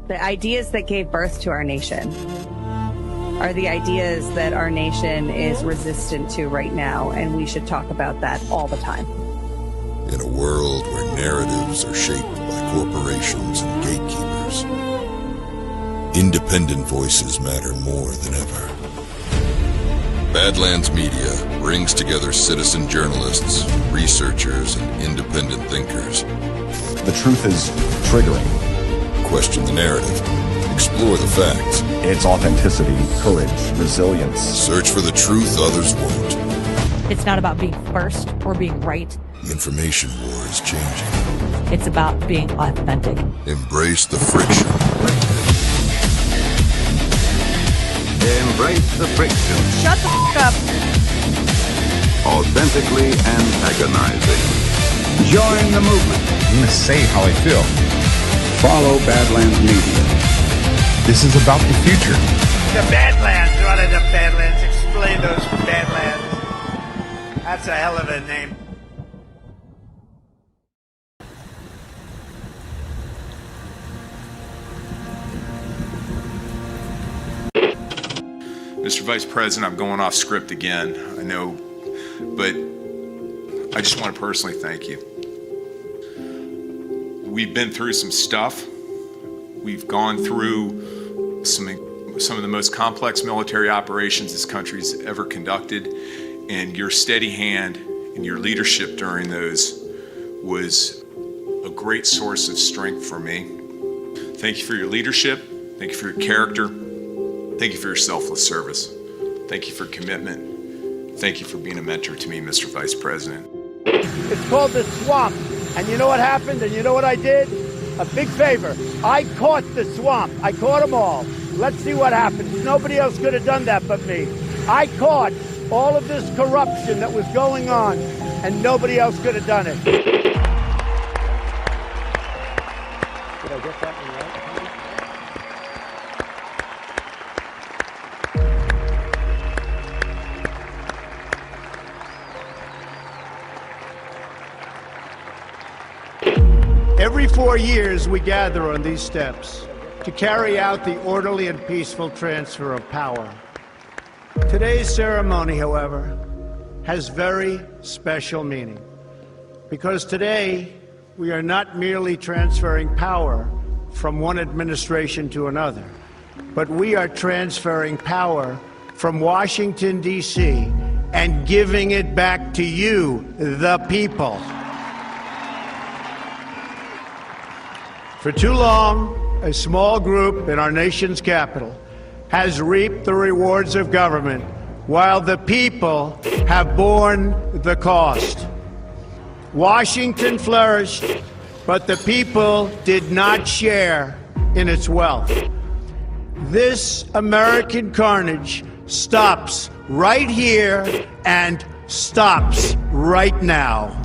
The ideas that gave birth to our nation are the ideas that our nation is resistant to right now, and we should talk about that all the time. In a world where narratives are shaped by corporations and gatekeepers, independent voices matter more than ever. Badlands Media brings together citizen journalists, researchers, and independent thinkers. The truth is triggering. Question the narrative. Explore the facts. It's authenticity, courage, resilience. Search for the truth others won't. It's not about being first or being right. The information war is changing. It's about being authentic. Embrace the friction. Embrace the friction. Shut the f*** up. Authentically antagonizing. Join the movement. I'm going to say how I feel. Follow Badlands Media. This is about the future. The Badlands. What are the Badlands? Explain those Badlands. That's a hell of a name. Mr. Vice President, I'm going off script again, I know, but I just want to personally thank you. We've been through some stuff. We've gone through some of the most complex military operations this country's ever conducted, and your steady hand and your leadership during those was a great source of strength for me. Thank you for your leadership. Thank you for your character. Thank you for your selfless service. Thank you for commitment. Thank you for being a mentor to me, Mr. Vice President. It's called the swamp. And you know what happened? And you know what I did? A big favor. I caught the swamp. I caught them all. Let's see what happens. Nobody else could have done that but me. I caught all of this corruption that was going on, and nobody else could have done it. Did I get that one right? Every 4 years, we gather on these steps to carry out the orderly and peaceful transfer of power. Today's ceremony, however, has very special meaning, because today we are not merely transferring power from one administration to another, but we are transferring power from Washington, D.C., and giving it back to you, the people. For too long, a small group in our nation's capital has reaped the rewards of government, while the people have borne the cost. Washington flourished, but the people did not share in its wealth. This American carnage stops right here and stops right now.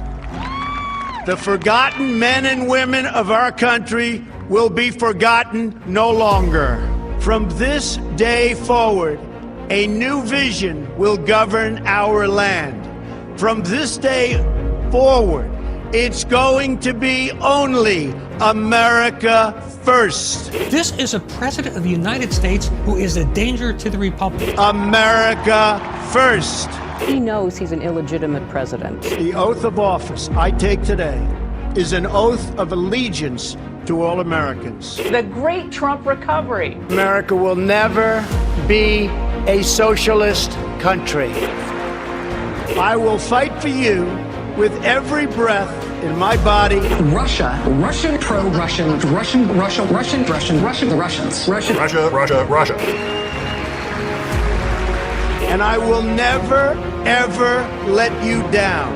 The forgotten men and women of our country will be forgotten no longer. From this day forward, a new vision will govern our land. From this day forward, it's going to be only America first. This is a president of the United States who is a danger to the Republic. America first. He knows he's an illegitimate president. The oath of office I take today is an oath of allegiance to all Americans. The great Trump recovery. America will never be a socialist country. I will fight for you with every breath in my body. Russia, Russian, pro-Russian, Russian, Russia, Russian, Russian, Russian, the Russians. Russian. Russia, Russia, Russia. And I will never, ever let you down.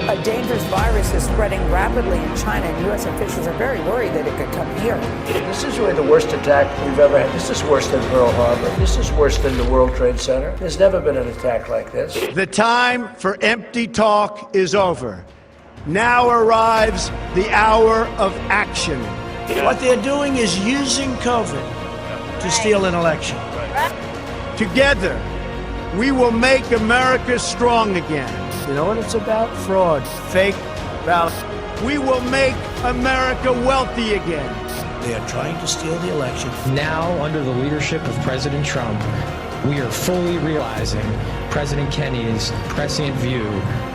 A dangerous virus is spreading rapidly in China, and U.S. officials are very worried that it could come here. This is really the worst attack we've ever had. This is worse than Pearl Harbor. This is worse than the World Trade Center. There's never been an attack like this. The time for empty talk is over. Now arrives the hour of action. What they're doing is using COVID to steal an election. Together, we will make America strong again. You know what it's about? Fraud, fake ballots. we will make America wealthy again. They are trying to steal the election. Now, under the leadership of President Trump, we are fully realizing President Kennedy's prescient view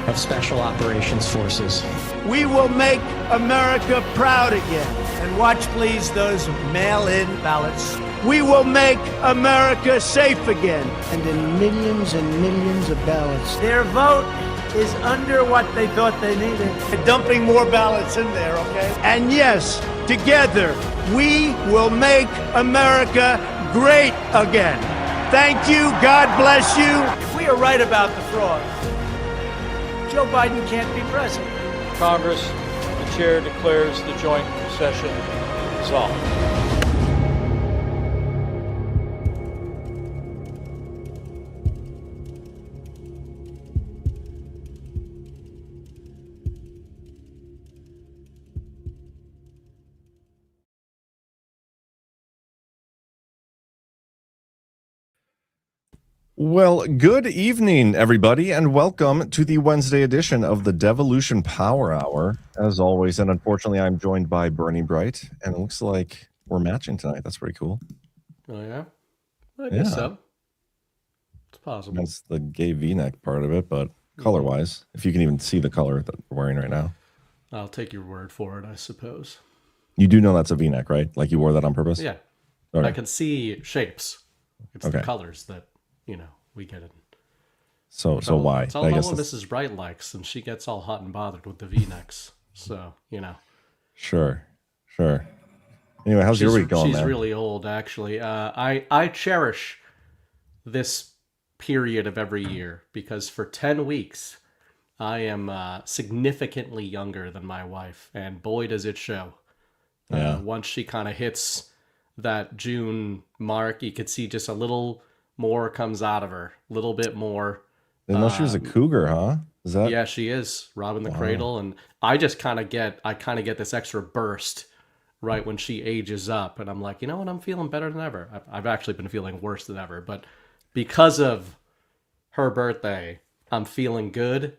of Special Operations Forces. We will make America proud again. And watch, please, those mail-in ballots. We will make America safe again. And in millions and millions of ballots. Their vote is under what they thought they needed. They're dumping more ballots in there, okay? And yes, together, we will make America great again. Thank you. God bless you. If we are right about the fraud, Joe Biden can't be president. Congress, the chair declares the joint session dissolved. Well, good evening, everybody, and welcome to the Wednesday edition of the Devolution Power Hour. As always, and unfortunately, I'm joined by Burning Bright, and it looks like we're matching tonight. That's pretty cool. Oh, yeah? I guess so. It's possible. That's the gay V-neck part of it, but color-wise, if you can even see the color that we're wearing right now. I'll take your word for it, I suppose. You do know that's a V-neck, right? Like you wore that on purpose? Yeah. Okay. I can see shapes. It's the colors that, we get it. So why? It's all about what Mrs. Bright likes, and she gets all hot and bothered with the V-necks. So, Sure. Anyway, how's your week going, She's man? really old, actually. I cherish this period of every year because for 10 weeks, I am significantly younger than my wife, and boy, does it show. Yeah. Once she kind of hits that June mark, you could see just a little more comes out of her, a little bit more. Didn't know she was a cougar, huh? Is that? Yeah, she is. Robbing the cradle, and I just kind of get this extra burst right when she ages up, and I'm like, you know what? I'm feeling better than ever. I've actually been feeling worse than ever, but because of her birthday, I'm feeling good,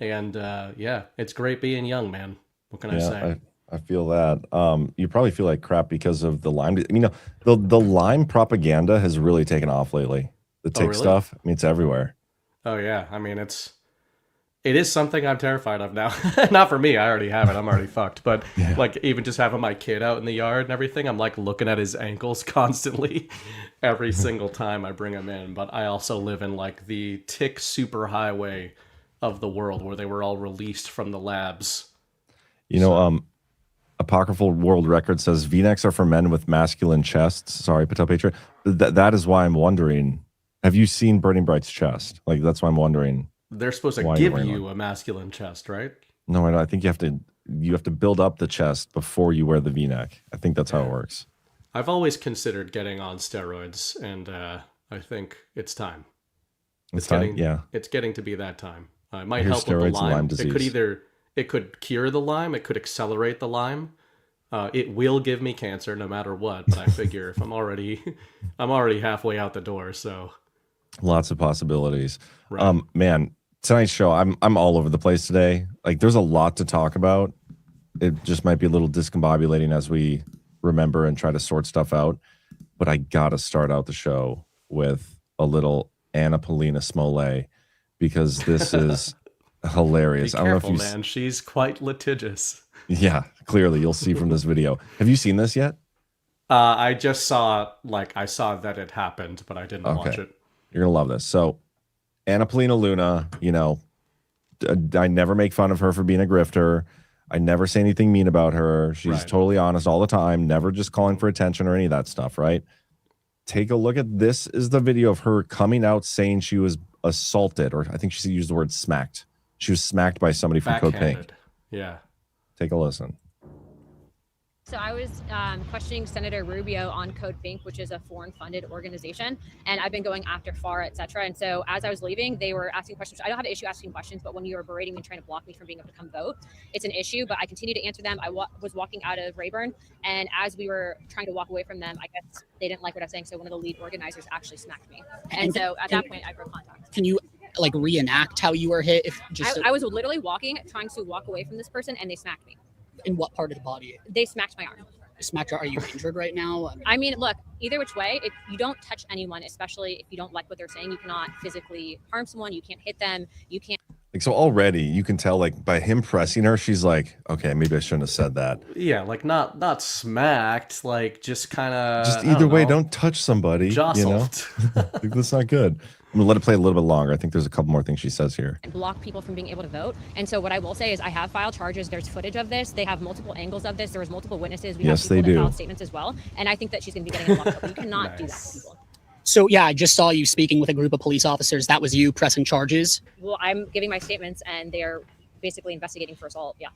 and it's great being young, man. What can I say? I feel that. You probably feel like crap because of the Lyme. The Lyme propaganda has really taken off lately. The tick stuff. I mean, it's everywhere. Oh yeah. I mean, it is something I'm terrified of now. Not for me. I already have it. I'm already fucked. But like even just having my kid out in the yard and everything, I'm like looking at his ankles constantly every single time I bring him in. But I also live in like the tick superhighway of the world where they were all released from the labs. Apocryphal world record says V-necks are for men with masculine chests. Sorry, Patel Patriot. That is why I'm wondering. Have you seen Burning Bright's chest? Like that's why I'm wondering. They're supposed to give you a masculine chest, right? No, I think you have to build up the chest before you wear the V-neck. I think that's how it works. I've always considered getting on steroids, and I think it's time. It's time. It's getting to be that time. It might help with the Lyme disease. It could cure the Lyme. It could accelerate the Lyme. It will give me cancer no matter what. But I figure if I'm already halfway out the door, so lots of possibilities. Right. Man, tonight's show, I'm all over the place today. Like, there's a lot to talk about. It just might be a little discombobulating as we remember and try to sort stuff out. But I gotta start out the show with a little Anna Paulina Luna because this is hilarious. Be careful, I don't know if man. She's quite litigious. Yeah, clearly you'll see from this video. Have you seen this yet? I just saw I saw that it happened, but I didn't watch it. You're gonna love this. So, Anna Paulina Luna, I never make fun of her for being a grifter. I never say anything mean about her. She's totally honest all the time, never just calling for attention or any of that stuff, right? Take a look at this. Is the video of her coming out saying she was assaulted, or I think she used the word smacked. She was smacked by somebody from Code Pink. Yeah. Take a listen. So I was questioning Senator Rubio on Code Pink, which is a foreign-funded organization, and I've been going after FAR, et cetera. And so as I was leaving, they were asking questions. I don't have an issue asking questions, but when you were berating me and trying to block me from being able to come vote, it's an issue. But I continued to answer them. I was walking out of Rayburn, and as we were trying to walk away from them, I guess they didn't like what I was saying. So one of the lead organizers actually smacked me. And so at that point, I broke contact. Can you like reenact how you were hit? If just I was literally trying to walk away from this person, and they smacked me. In what part of the body? They smacked my arm. Are you injured right now? I mean, look, either which way, if you don't touch anyone, especially if you don't like what they're saying, you cannot physically harm someone. You can't hit them. You can't. Like, so already you can tell, like, by him pressing her, she's like, okay, maybe I shouldn't have said that. Yeah, like not smacked, like just kind of. Just either way, don't touch somebody. Jostled. You know? Like, that's not good. I'm gonna let it play a little bit longer. I think there's a couple more things she says here. And block people from being able to vote. And so what I will say is I have filed charges. There's footage of this. They have multiple angles of this. There was multiple witnesses. We Yes, have people they that do. filed statements as well. And I think that she's going to be getting locked up. You cannot do that to people. So yeah, I just saw you speaking with a group of police officers. That was you pressing charges? Well, I'm giving my statements, and they're basically investigating for assault. Yeah.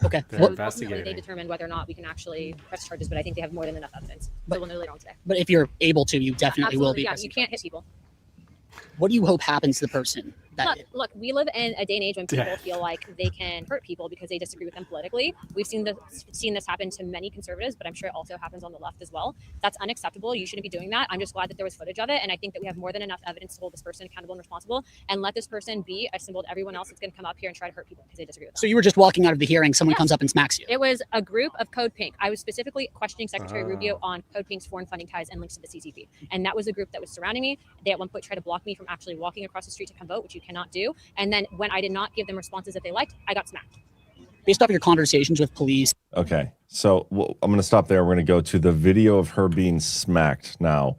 Okay. So ultimately, they determine whether or not we can actually press charges, but I think they have more than enough evidence. So we'll know later on today. But if you're able to, you definitely will be. Yeah, you can't hit people. What do you hope happens to the person? Look, we live in a day and age when people feel like they can hurt people because they disagree with them politically. We've seen this happen to many conservatives, but I'm sure it also happens on the left as well. That's unacceptable. You shouldn't be doing that. I'm just glad that there was footage of it, and I think that we have more than enough evidence to hold this person accountable and responsible, and let this person be a symbol to everyone else that's going to come up here and try to hurt people because they disagree with them. So you were just walking out of the hearing, someone comes up and smacks you. It was a group of Code Pink. I was specifically questioning Secretary Rubio on Code Pink's foreign funding ties and links to the CCP, and that was a group that was surrounding me. They at one point tried to block me from actually walking across the street to come vote, which you cannot do. And then when I did not give them responses that they liked, I got smacked. Based off your conversations with police. Okay, so I'm going to stop there. We're going to go to the video of her being smacked now.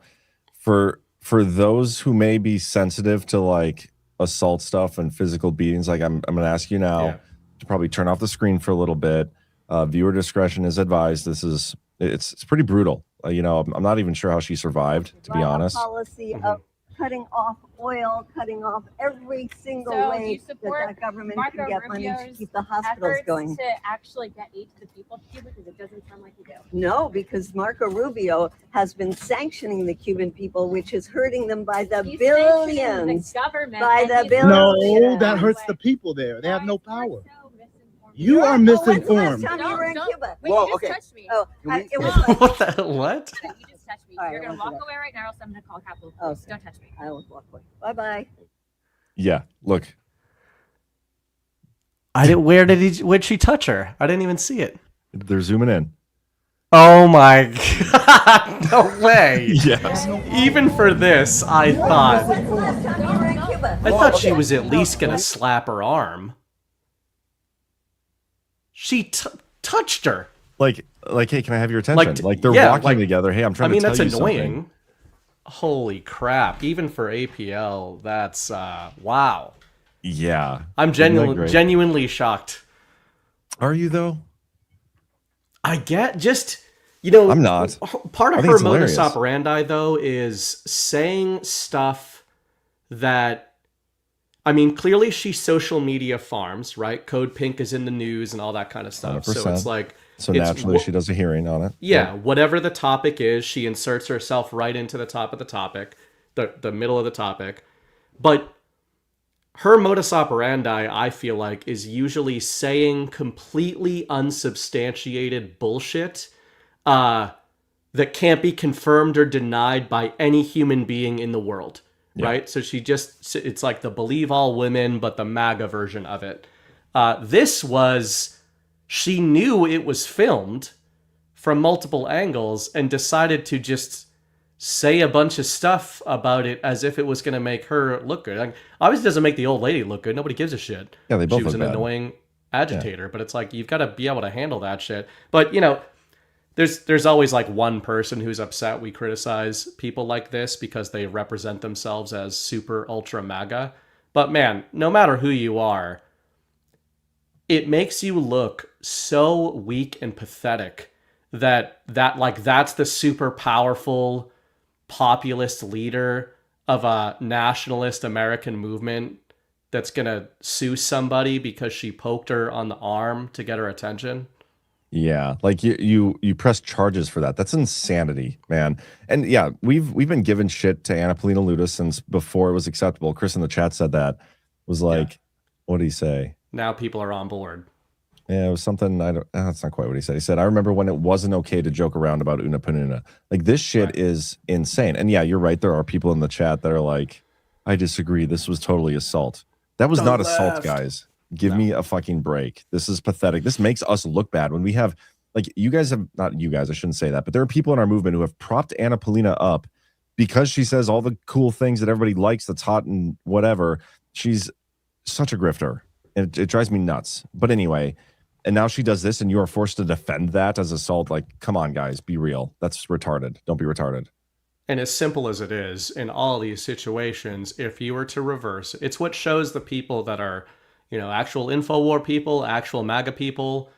For those who may be sensitive to like assault stuff and physical beatings, like I'm going to ask you now to probably turn off the screen for a little bit. Viewer discretion is advised. It's pretty brutal. You know, I'm not even sure how she survived, to be honest. Policy of cutting off oil, cutting off every single way that government can get money to keep the hospitals going. To actually get aid to the people here, because it doesn't sound like you do. No, because Marco Rubio has been sanctioning the Cuban people, which is hurting them by the billions. The government by the billions. No, that hurts the people there. They have no power. You are misinformed. Well, okay. Oh, What the what? You just touched me. You're going to walk away right now, or else I'm going to call Capitol Police. Don't touch me. I will walk away. Bye-bye. Yeah, look. Where'd she touch her? I didn't even see it. They're zooming in. Oh my God. No way. Yes. Even for this, I thought she was at least going to slap her arm. She touched her. Like, hey, can I have your attention? Like they're walking together. Hey, I'm trying to tell you something. That's annoying. Holy crap. Even for APL, that's, wow. Yeah. I'm genuinely shocked. Are you, though? I get I'm not. Part of her modus operandi, though, is saying stuff that, I mean, clearly she social media farms, right? Code Pink is in the news and all that kind of stuff. 100%. So it's like... So naturally she does a hearing on it. Yeah, whatever the topic is, she inserts herself right into the top of the topic, the middle of the topic. But her modus operandi, I feel like, is usually saying completely unsubstantiated bullshit that can't be confirmed or denied by any human being in the world. Right? So it's like the believe all women, but the MAGA version of it. She knew it was filmed from multiple angles and decided to just say a bunch of stuff about it as if it was going to make her look good. Like, obviously it doesn't make the old lady look good. Nobody gives a shit. Yeah, they both She was look an bad. annoying agitator, but it's like, you've got to be able to handle that shit. But, you know, there's always like one person who's upset we criticize people like this because they represent themselves as super ultra MAGA. But man, no matter who you are, it makes you look so weak and pathetic that's the super powerful populist leader of a nationalist American movement that's gonna sue somebody because she poked her on the arm to get her attention. Yeah, like you press charges for that. That's insanity, man. And yeah, we've been giving shit to Anna Paulina Luna since before it was acceptable. Chris in the chat said that. Was like, what did he say? Now people are on board. Yeah, it was something. That's not quite what he said. He said, I remember when it wasn't okay to joke around about Una Panuna. Like, this shit is insane. And yeah, you're right. There are people in the chat that are like, I disagree. This was totally assault. That was not assault, guys. Give me a fucking break. This is pathetic. This makes us look bad when we have, like, you guys have, not you guys, I shouldn't say that, but there are people in our movement who have propped Anna Paulina up because she says all the cool things that everybody likes, that's hot and whatever. She's such a grifter. And it drives me nuts. But anyway, and now she does this and you are forced to defend that as assault. Like, come on, guys, be real. That's retarded. Don't be retarded. And as simple as it is, in all these situations, if you were to reverse, it's what shows the people that are, actual InfoWar people, actual MAGA people,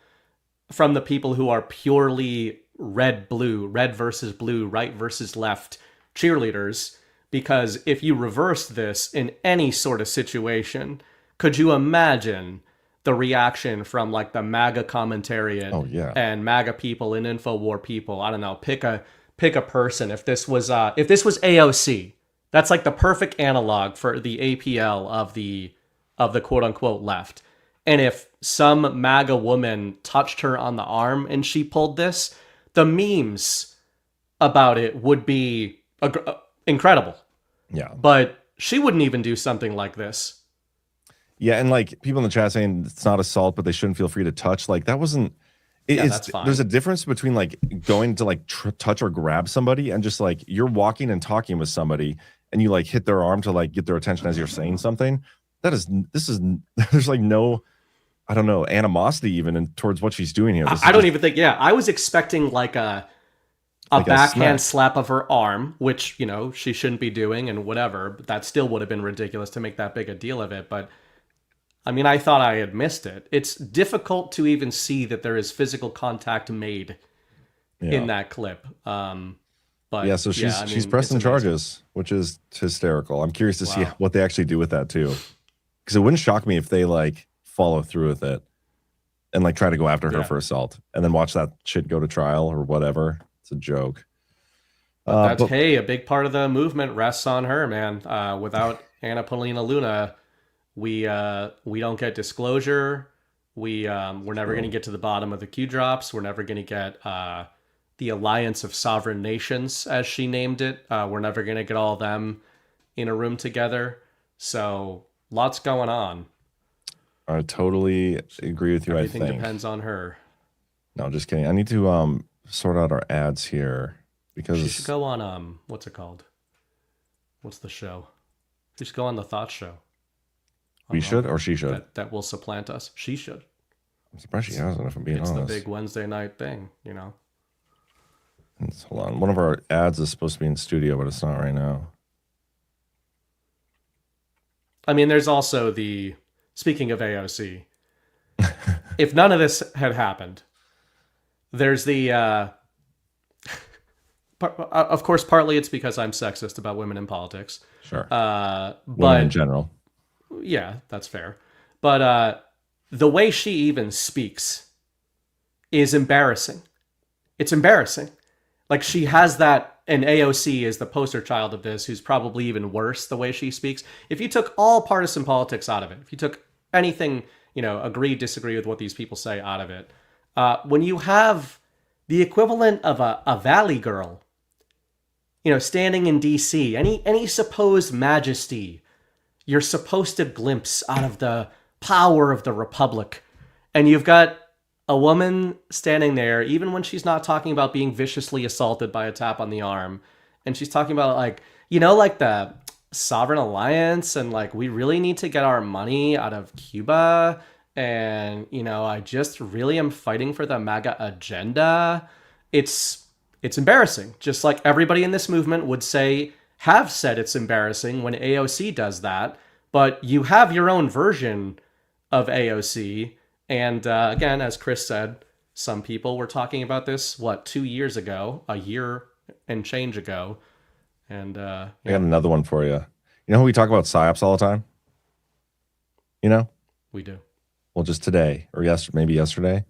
from the people who are purely red versus blue, right versus left cheerleaders. Because if you reverse this in any sort of situation, could you imagine the reaction from like the MAGA commentariat and MAGA people and InfoWar people? I don't know, pick a person. If this was AOC, that's like the perfect analog for the APL of the quote unquote left. And if some MAGA woman touched her on the arm and she pulled this, the memes about it would be incredible. Yeah. But she wouldn't even do something like this. Yeah. And like people in the chat saying it's not assault, but they shouldn't feel free to touch. Like that wasn't, that's fine. There's a difference between like going to like touch or grab somebody and just like you're walking and talking with somebody and you like hit their arm to like get their attention as you're saying something. There's like no, I don't know, animosity even towards what she's doing here. I don't even think, I was expecting like a backhand slap of her arm, which, she shouldn't be doing and whatever, but that still would have been ridiculous to make that big a deal of it. But I mean, I thought I had missed it. It's difficult to even see that there is physical contact made in that clip. But yeah, so she's pressing charges, which is hysterical. I'm curious to see what they actually do with that too. Because it wouldn't shock me if they like follow through with it and like try to go after her for assault and then watch that shit go to trial or whatever. It's a joke. Hey, a big part of the movement rests on her, man. Without Anna Paulina Luna, we don't get disclosure. We're never going to get to the bottom of the Q drops. We're never going to get the Alliance of Sovereign Nations, as she named it. We're never going to get all of them in a room together. So lots going on. I totally agree with you. Everything I think depends on her. No, just kidding. I need to sort out our ads here because she should go on what's it called? What's the show? She should go on the Thought Show. We should, or she should. That will supplant us. She should. I'm surprised she hasn't, if I'm being honest. It's the big Wednesday night thing, Hold on. One of our ads is supposed to be in studio, but it's not right now. I mean, there's also speaking of AOC, if none of this had happened, there's of course, partly it's because I'm sexist about women in politics. Sure. But women in general. Yeah, that's fair. But the way she even speaks is embarrassing. It's embarrassing. Like she has that, and AOC is the poster child of this, who's probably even worse the way she speaks. If you took all partisan politics out of it, if you took anything, agree, disagree with what these people say out of it, when you have the equivalent of a valley girl, standing in DC, any supposed majesty you're supposed to glimpse out of the power of the Republic, and you've got a woman standing there, even when she's not talking about being viciously assaulted by a tap on the arm, and she's talking about like the Sovereign Alliance and like we really need to get our money out of Cuba, and I just really am fighting for the MAGA agenda. It's embarrassing, just like everybody in this movement would have said it's embarrassing when AOC does that, but you have your own version of AOC. And again, as Chris said, some people were talking about this, 2 years ago, a year and change ago. And I got another one for you. You know how we talk about PSYOPs all the time? We do. Well, just today or maybe yesterday.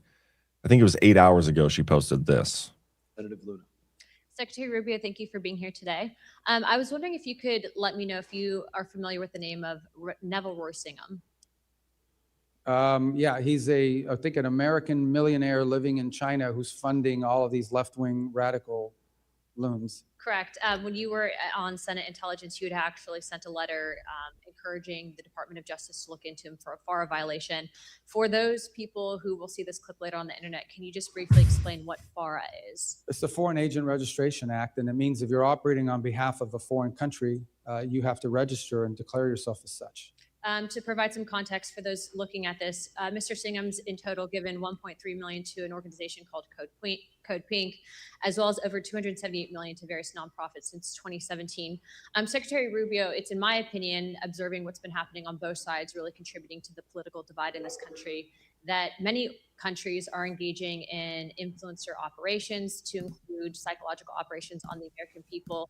I think it was 8 hours ago she posted this. Secretary Rubio, thank you for being here today. I was wondering if you could let me know if you are familiar with the name of Neville Roysingham. Yeah, he's I think an American millionaire living in China who's funding all of these left-wing radical loons. Correct. When you were on Senate Intelligence, you had actually sent a letter encouraging the Department of Justice to look into him for a FARA violation. For those people who will see this clip later on the internet, can you just briefly explain what FARA is? It's the Foreign Agent Registration Act, and it means if you're operating on behalf of a foreign country, you have to register and declare yourself as such. To provide some context for those looking at this, Mr. Singham's in total given $1.3 million to an organization called Code Pink, as well as over $278 million to various nonprofits since 2017. Secretary Rubio, it's in my opinion, observing what's been happening on both sides, really contributing to the political divide in this country, that many countries are engaging in influencer operations to include psychological operations on the American people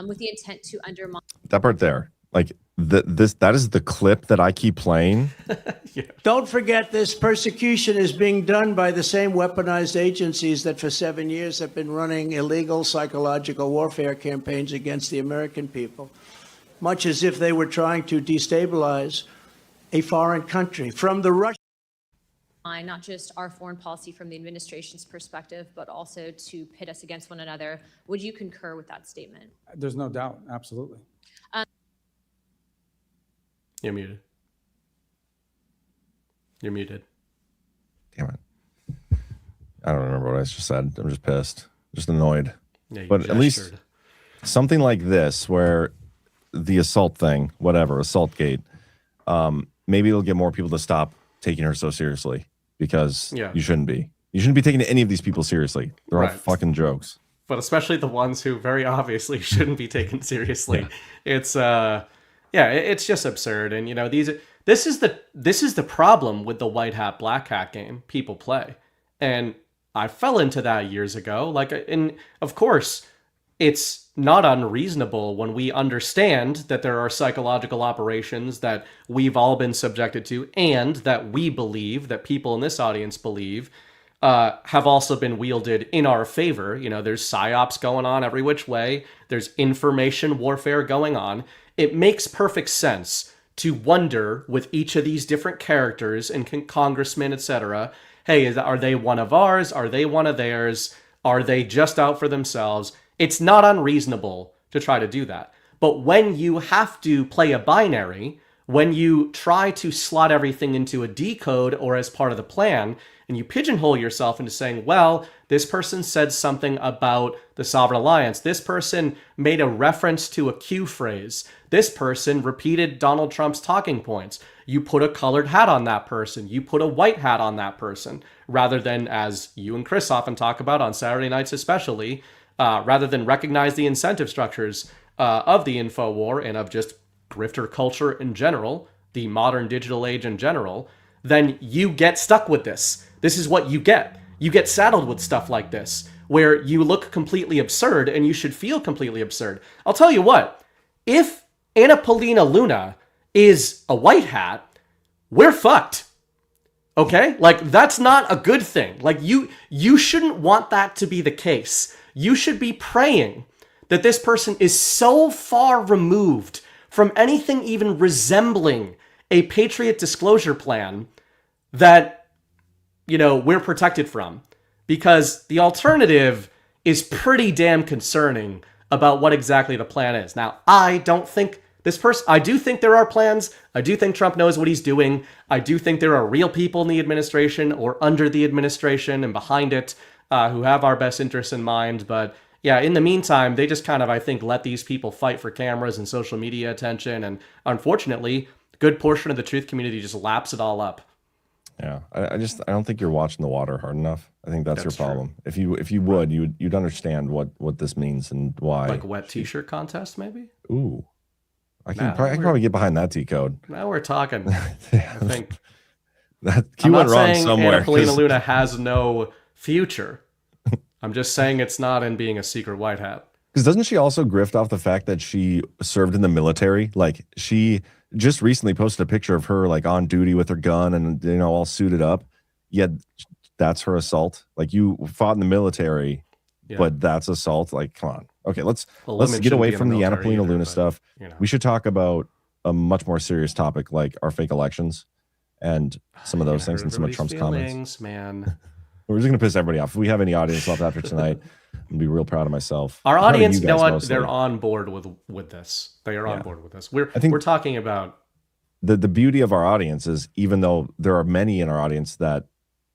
with the intent to undermine. That part there. Like that is the clip that I keep playing. Yeah. Don't forget this persecution is being done by the same weaponized agencies that for 7 years have been running illegal psychological warfare campaigns against the American people, much as if they were trying to destabilize a foreign country. From the Russian, not just our foreign policy from the administration's perspective, but also to pit us against one another. Would you concur with that statement? There's no doubt. Absolutely. You're muted. You're muted. Damn it. I don't remember what I just said. I'm just pissed. Just annoyed. Yeah, but gestured. At least something like this, where the assault thing, whatever, assault gate, maybe it'll get more people to stop taking her so seriously, because you shouldn't be. You shouldn't be taking any of these people seriously. They're all fucking jokes. But especially the ones who very obviously shouldn't be taken seriously. Yeah. It's just absurd. And this is the problem with the white hat black hat game people play. And I fell into that years ago. And of course, it's not unreasonable when we understand that there are psychological operations that we've all been subjected to, and that we believe, that people in this audience believe, have also been wielded in our favor. There's psyops going on every which way. There's information warfare going on. It makes perfect sense to wonder with each of these different characters and congressmen, etc. Hey, are they one of ours? Are they one of theirs? Are they just out for themselves? It's not unreasonable to try to do that. But when you have to play a binary, when you try to slot everything into a decode or as part of the plan, and you pigeonhole yourself into saying, well, this person said something about the Sovereign Alliance. This person made a reference to a Q phrase. This person repeated Donald Trump's talking points. You put a colored hat on that person. You put a white hat on that person. Rather than, as you and Chris often talk about on Saturday nights especially, rather than recognize the incentive structures of the info war and of just grifter culture in general, the modern digital age in general, then you get stuck with this. This is what you get. You get saddled with stuff like this, where you look completely absurd and you should feel completely absurd. I'll tell you what, if Anna Paulina Luna is a white hat, we're fucked. Okay? That's not a good thing. You shouldn't want that to be the case. You should be praying that this person is so far removed from anything even resembling a Patriot disclosure plan that we're protected from, because the alternative is pretty damn concerning about what exactly the plan is. Now, I don't think I do think there are plans. I do think Trump knows what he's doing. I do think there are real people in the administration or under the administration and behind it who have our best interests in mind. But yeah, in the meantime, they just kind of, I think, let these people fight for cameras and social media attention. And unfortunately, a good portion of the truth community just laps it all up. Yeah, I don't think you're watching the water hard enough. I think that's your problem. True. If you would, you'd understand what this means and why. Like a wet t-shirt contest, maybe? Ooh. I can probably get behind that T-code. Now we're talking. I think that Q went wrong somewhere. Anna Paulina Luna has no future. I'm just saying it's not in being a secret white hat. Because doesn't she also grift off the fact that she served in the military? Like, she just recently posted a picture of her on duty with her gun and all suited up. Yet that's her assault. Like, you fought in the military, but that's assault. Like, come on. Okay, let's get away from the Anna Paulina Luna stuff. We should talk about a much more serious topic, like our fake elections and some of those things and some of Trump's comments. Man. We're just gonna piss everybody off. If we have any audience left after tonight, and be real proud of myself. Our Proud of audience, you know guys what? mostly. They're on board with this. They are on board with this. We're talking about the beauty of our audience is, even though there are many in our audience that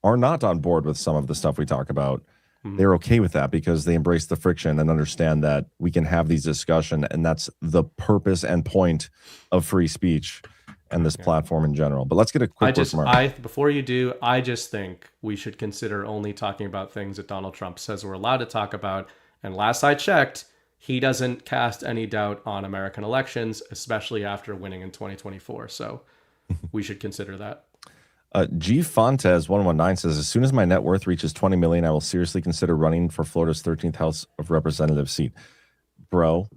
are not on board with some of the stuff we talk about, they're okay with that because they embrace the friction and understand that we can have these discussions, and that's the purpose and point of free speech and this platform in general. But let's get a quick before you do, I just think we should consider only talking about things that Donald Trump says we're allowed to talk about. And last I checked, he doesn't cast any doubt on American elections, especially after winning in 2024. So we should consider that. G Fontes 119 says, as soon as my net worth reaches 20 million, I will seriously consider running for Florida's 13th House of Representatives seat. Bro,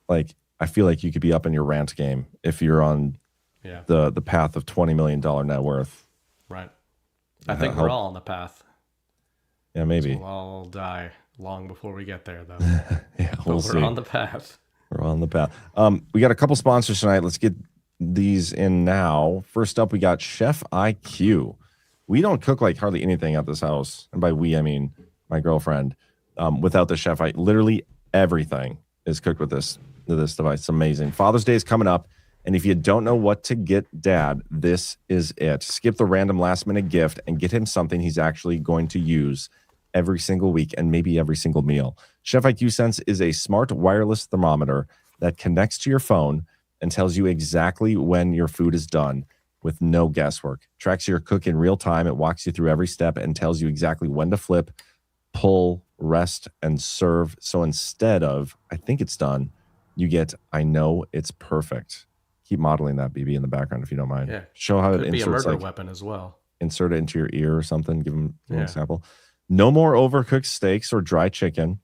like, I feel like you could be up in your rant game if you're on the path of $20 million net worth. Right. I think we're all on the path. Yeah, maybe. So we'll all die long before we get there, though. We're on the path. We're on the path. We got a couple sponsors tonight. Let's get these in now. First up, we got Chef IQ. We don't cook like hardly anything at this house, and by we I mean my girlfriend. Without the Chef IQ, literally everything is cooked with this device. It's amazing. Father's Day is coming up, and if you don't know what to get Dad, this is it. Skip the random last minute gift and get him something he's actually going to use every single week and maybe every single meal. Chef IQ Sense is a smart wireless thermometer that connects to your phone and tells you exactly when your food is done with no guesswork. Tracks your cook in real time. It walks you through every step and tells you exactly when to flip, pull, rest, and serve. So instead of, I think it's done, you get, I know it's perfect. Keep modeling that, BB, in the background if you don't mind. Yeah. Show how Could it be a inserts, murder like, weapon as well. insert it into your ear or something. Give them an example. No more overcooked steaks or dry chicken.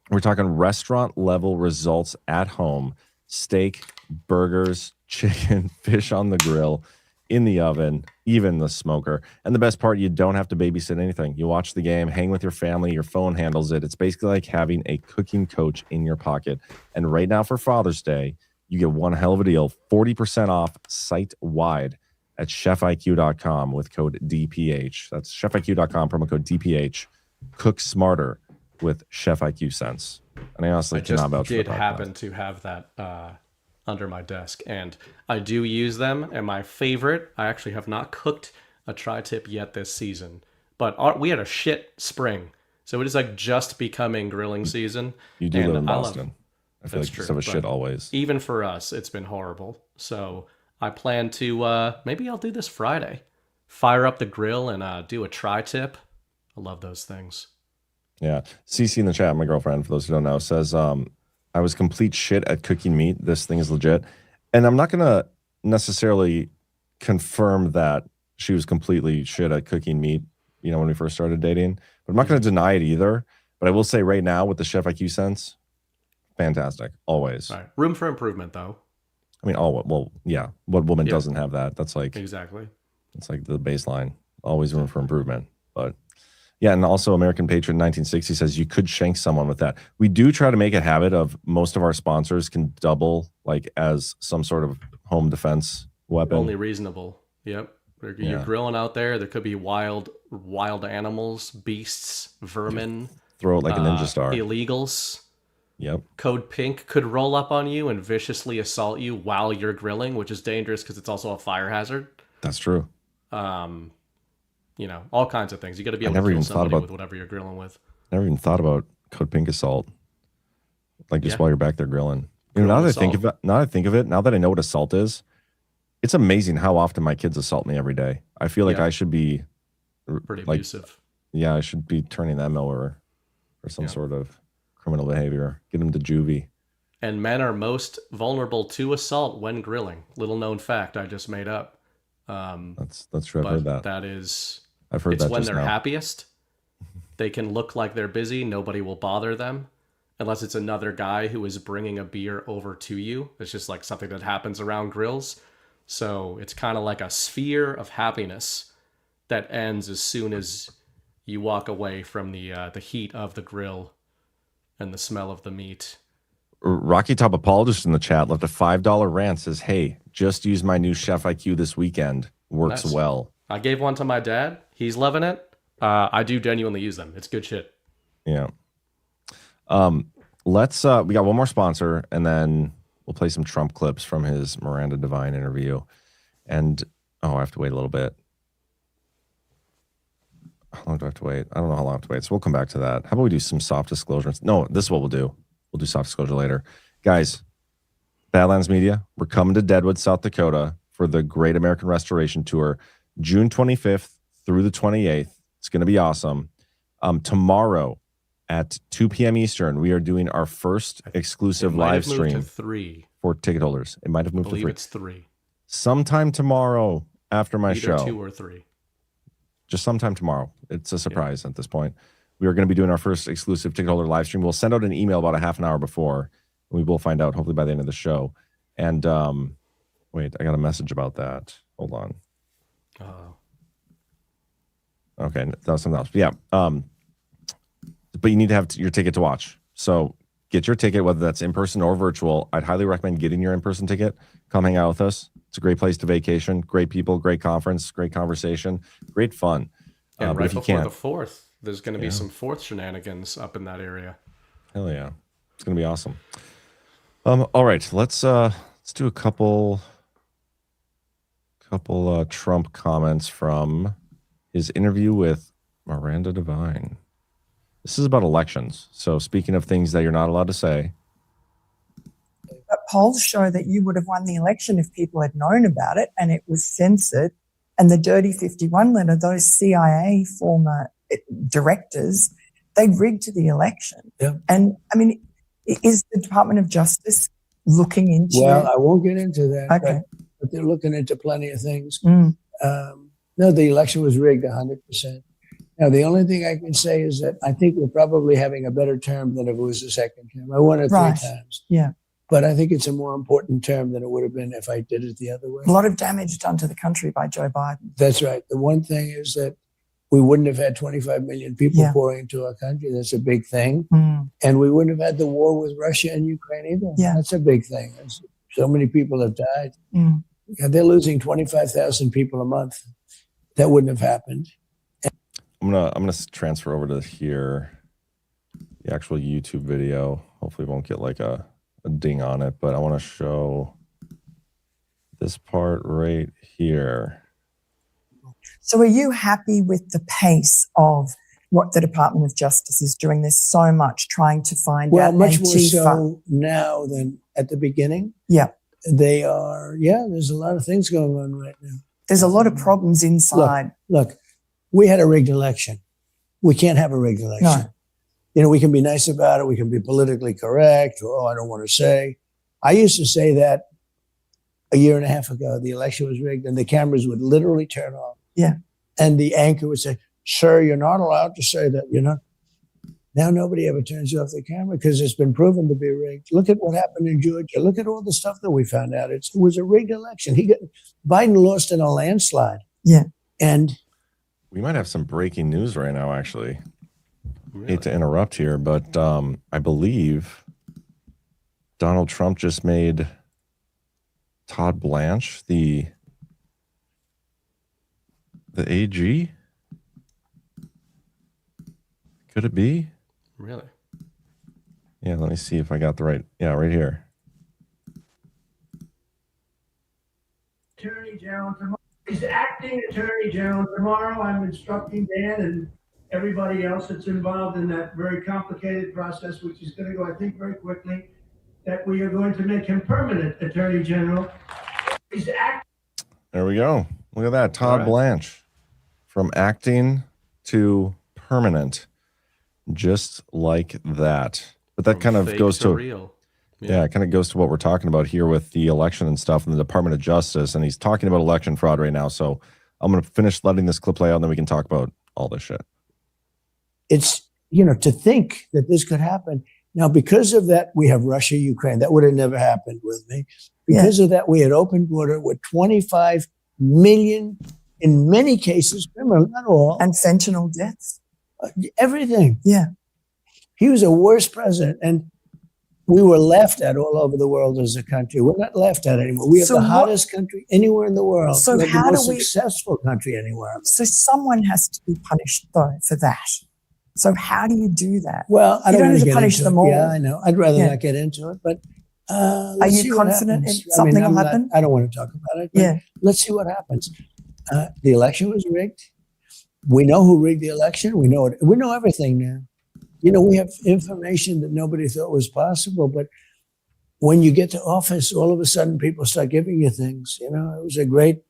We're talking restaurant level results at home. Steak, burgers, chicken, fish on the grill, in the oven, even the smoker. And the best part, you don't have to babysit anything. You watch the game, hang with your family, your phone handles it. It's basically like having a cooking coach in your pocket. And right now for Father's Day, you get one hell of a deal, 40% off site-wide at chefiq.com with code DPH. That's chefiq.com, promo code DPH. Cook smarter with Chef IQ Sense. And I honestly cannot vouch for did the podcast. happen to have that under my desk, and I do use them. And my favorite, I actually have not cooked a tri-tip yet this season, but we had a shit spring, so it is like just becoming grilling season. You do live in Boston. I feel like you just have a shit always. Even for us, it's been horrible. So I plan to, maybe I'll do this Friday. Fire up the grill and do a tri-tip. I love those things. Yeah. CC in the chat, my girlfriend, for those who don't know, says, I was complete shit at cooking meat. This thing is legit. And I'm not going to necessarily confirm that she was completely shit at cooking meat, you know, when we first started dating. But I'm not going to deny it either. But I will say right now with the Chef IQ Sense, fantastic. Always. Right. Room for improvement, though. I mean, what woman doesn't have that? That's like, exactly. It's like the baseline. Always room for improvement. But yeah, and also American Patriot 1960 says you could shank someone with that. We do try to make a habit of most of our sponsors can double like as some sort of home defense weapon. Only reasonable. Yep. You're grilling out there. There could be wild animals, beasts, vermin. Throw it like a ninja star. Illegals. Yep. Code Pink could roll up on you and viciously assault you while you're grilling, which is dangerous because it's also a fire hazard. That's true. You know, all kinds of things. You got to be able to kill somebody with whatever you're grilling with. Never even thought about Code Pink assault. Like just while you're back there grilling. You know, now that I think of it, now that I know what assault is, it's amazing how often my kids assault me every day. I feel like I should be pretty abusive. Yeah, I should be turning them over for some sort of criminal behavior. Get them to juvie. And men are most vulnerable to assault when grilling. Little known fact I just made up. That's true. I've heard that. That is, I've heard it's that when just they're now. happiest. They can look like they're busy. Nobody will bother them unless it's another guy who is bringing a beer over to you. It's just like something that happens around grills. So it's kind of like a sphere of happiness that ends as soon as you walk away from the heat of the grill and the smell of the meat. Rocky Top Apologist in the chat left a $5 rant, says, hey, just use my new Chef IQ this weekend. Works well. I gave one to my dad. He's loving it. I do genuinely use them. It's good shit. Yeah. Let's we got one more sponsor, and then we'll play some Trump clips from his Miranda Devine interview. And I have to wait a little bit. How long do I have to wait? I don't know how long I have to wait. So we'll come back to that. How about we do some soft disclosures? No, this is what we'll do. We'll do soft disclosure later. Guys, Badlands Media, we're coming to Deadwood, South Dakota for the Great American Restoration Tour, June 25th through the 28th. It's going to be awesome. Tomorrow at 2 p.m. Eastern, we are doing our first exclusive live stream to 3 for ticket holders. It might have moved to 3. I believe it's 3. Sometime tomorrow after my show. Either 2 or 3. Just sometime tomorrow. It's a surprise at this point. We are going to be doing our first exclusive ticket holder live stream. We'll send out an email about a half an hour before, and we will find out hopefully by the end of the show. And wait, I got a message about that. Hold on. Okay, that was something else. But yeah, but you need to have your ticket to watch. So get your ticket, whether that's in person or virtual. I'd highly recommend getting your in-person ticket. Come hang out with us. It's a great place to vacation. Great people, great conference, great conversation, great fun. And right before the 4th, there's going to be some 4th shenanigans up in that area. Hell yeah, it's going to be awesome. All right, let's do a couple Trump comments from his interview with Miranda Devine. This is about elections. So speaking of things that you're not allowed to say. But polls show that you would have won the election if people had known about it and it was censored. And the Dirty 51 letter, those CIA former directors, they rigged the election. Yeah. And I mean, is the Department of Justice looking into it? Well, I won't get into that. Okay. But they're looking into plenty of things. Mm. No, the election was rigged 100%. Now, the only thing I can say is that I think we're probably having a better term than if it was a second term. I won it 3 times. Yeah. But I think it's a more important term than it would have been if I did it the other way. A lot of damage done to the country by Joe Biden. That's right. The one thing is that we wouldn't have had 25 million people pouring into our country. That's a big thing. Mm. And we wouldn't have had the war with Russia and Ukraine either. Yeah. That's a big thing. So many people have died. Mm. They're losing 25,000 people a month. That wouldn't have happened. I'm gonna transfer over to here, the actual YouTube video. Hopefully, we won't get like a ding on it, but I want to show this part right here. So are you happy with the pace of what the Department of Justice is doing? There's so much trying to find out. Well, much Antifa. more so now than at the beginning. Yeah. They are, there's a lot of things going on right now. There's a lot of problems inside. Look, we had a rigged election. We can't have a rigged election. No. We can be nice about it. We can be politically correct. I don't want to say. I used to say that a year and a half ago, the election was rigged and the cameras would literally turn off. Yeah. And the anchor would say, sir, you're not allowed to say that, Now nobody ever turns off the camera because it's been proven to be rigged. Look at what happened in Georgia. Look at all the stuff that we found out. It was a rigged election. Biden lost in a landslide. Yeah. And we might have some breaking news right now, actually. Really? Hate to interrupt here, but I believe Donald Trump just made Todd Blanche the AG. Could it be? Really? Yeah, let me see if I got the right. Yeah, right here. Attorney General tomorrow. He's acting Attorney General tomorrow. I'm instructing Dan and everybody else that's involved in that very complicated process, which is going to go, I think, very quickly, that we are going to make him permanent Attorney General. He's acting. There we go. Look at that. Todd Blanche. From acting to permanent. Just like that. But that kind of goes to real. Yeah, it kind of goes to what we're talking about here with the election and stuff and the Department of Justice. And he's talking about election fraud right now. So I'm going to finish letting this clip play out and then we can talk about all this shit. It's, to think that this could happen. Now, because of that, we have Russia, Ukraine. That would have never happened with me. Because of that, we had open border with 25 million, in many cases, criminal, not all. And fentanyl deaths. Everything. Yeah. He was a worse president. And we were laughed at all over the world as a country. We're not laughed at anymore. We have the hottest country anywhere in the world. So how the most successful country anywhere. So someone has to be punished, though, for that. So how do you do that? Well, I you don't don't want have to to get punish into them it. all. Yeah, I know. I'd rather Yeah. not get into it, but Are let's you see what confident happens. something will I'm not- happen? I don't want to talk about it. But Yeah. let's see what happens. The election was rigged. We know who rigged the election. We know it. We know everything now. We have information that nobody thought was possible, but when you get to office, all of a sudden people start giving you things. It was a great,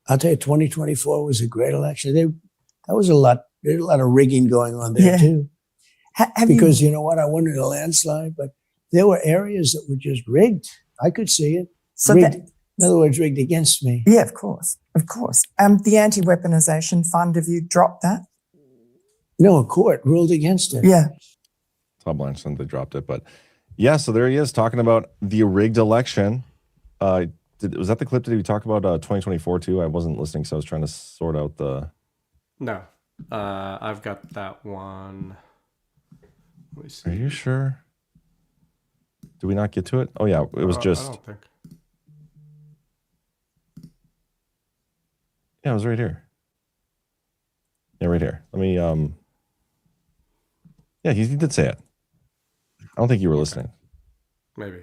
I'll tell you, 2024 was a great election. That was a lot. There's a lot of rigging going on there too. Because you know what? I won in a landslide, but there were areas that were just rigged. I could see it. So rigged. In other words, rigged against me. Yeah, of course. The anti-weaponization fund, have you dropped that? No, a court ruled against it. Yeah. Todd Blanche said they dropped it, but yeah, so there he is talking about the rigged election. Was that the clip? Did he talk about 2024 too? I wasn't listening, so I was trying to sort out the... No. I've got that one. Let me see. Are you sure? Did we not get to it? Oh yeah, it was just... I don't think. Yeah, it was right here. Yeah, right here. Let me... Yeah, he did say it. I don't think you were listening. Maybe.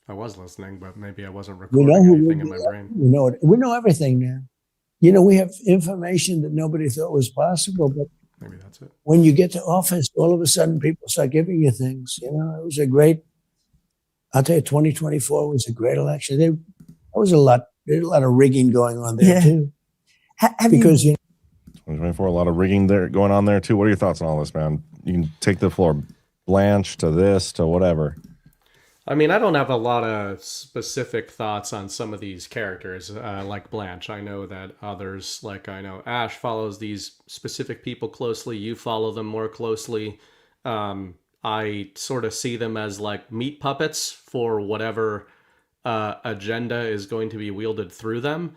I was listening, but maybe I wasn't We recording know who anything rigged in my the brain. election. We know it. We know everything now. We have information that nobody thought was possible, but Maybe that's it. when you get to office, all of a sudden people start giving you things. It was a great, I'll tell you, 2024 was a great election. There was a lot. There's a lot of rigging going on there too. Because 2024, a lot of rigging there going on there too. What are your thoughts on all this, man? You can take the floor. Blanche to this to whatever. I mean, I don't have a lot of specific thoughts on some of these characters, like Blanche. I know that others, like I know Ash follows these specific people closely. You follow them more closely. I sort of see them as like meat puppets for whatever agenda is going to be wielded through them.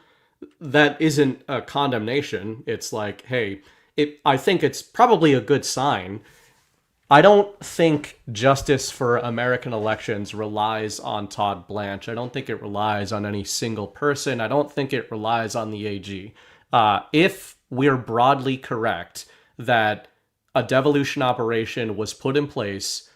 That isn't a condemnation. It's like, hey, I think it's probably a good sign. I don't think justice for American elections relies on Todd Blanche. I don't think it relies on any single person. I don't think it relies on the AG. If we're broadly correct that a devolution operation was put in place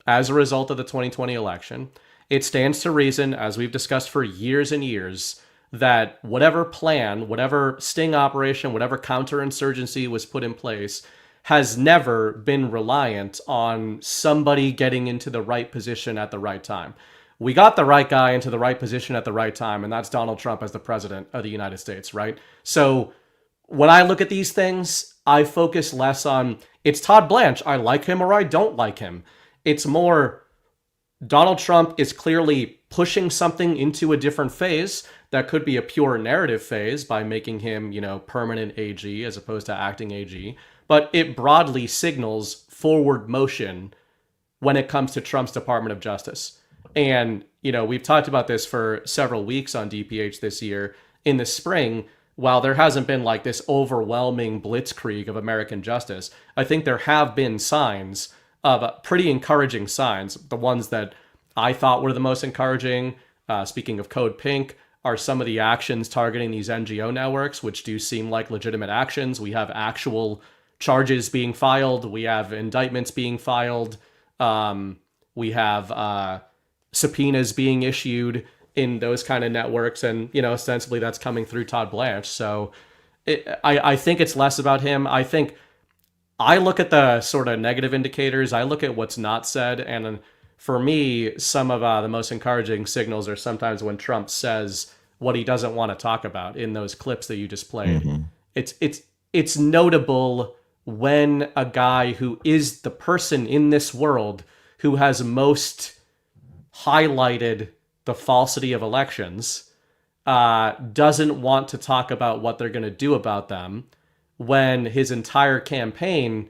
as a result of the 2020 election, it stands to reason, as we've discussed for years and years, that whatever plan, whatever sting operation, whatever counterinsurgency was put in place has never been reliant on somebody getting into the right position at the right time. We got the right guy into the right position at the right time, and that's Donald Trump as the president of the United States, right? So when I look at these things, I focus less on, it's Todd Blanche, I like him or I don't like him. It's more, Donald Trump is clearly pushing something into a different phase that could be a pure narrative phase by making him, permanent AG as opposed to acting AG. But it broadly signals forward motion when it comes to Trump's Department of Justice. And, we've talked about this for several weeks on DPH this year. In the spring, while there hasn't been like this overwhelming blitzkrieg of American justice, I think there have been signs of pretty encouraging signs. The ones that I thought were the most encouraging, speaking of Code Pink, are some of the actions targeting these NGO networks, which do seem like legitimate actions. We have actual charges being filed. We have indictments being filed. We have subpoenas being issued in those kind of networks. And, ostensibly that's coming through Todd Blanche. So I think it's less about him. I think I look at the sort of negative indicators. I look at what's not said. And for me, some of the most encouraging signals are sometimes when Trump says what he doesn't want to talk about in those clips that you just played. Mm-hmm. It's notable when a guy who is the person in this world who has most highlighted the falsity of elections doesn't want to talk about what they're going to do about them, when his entire campaign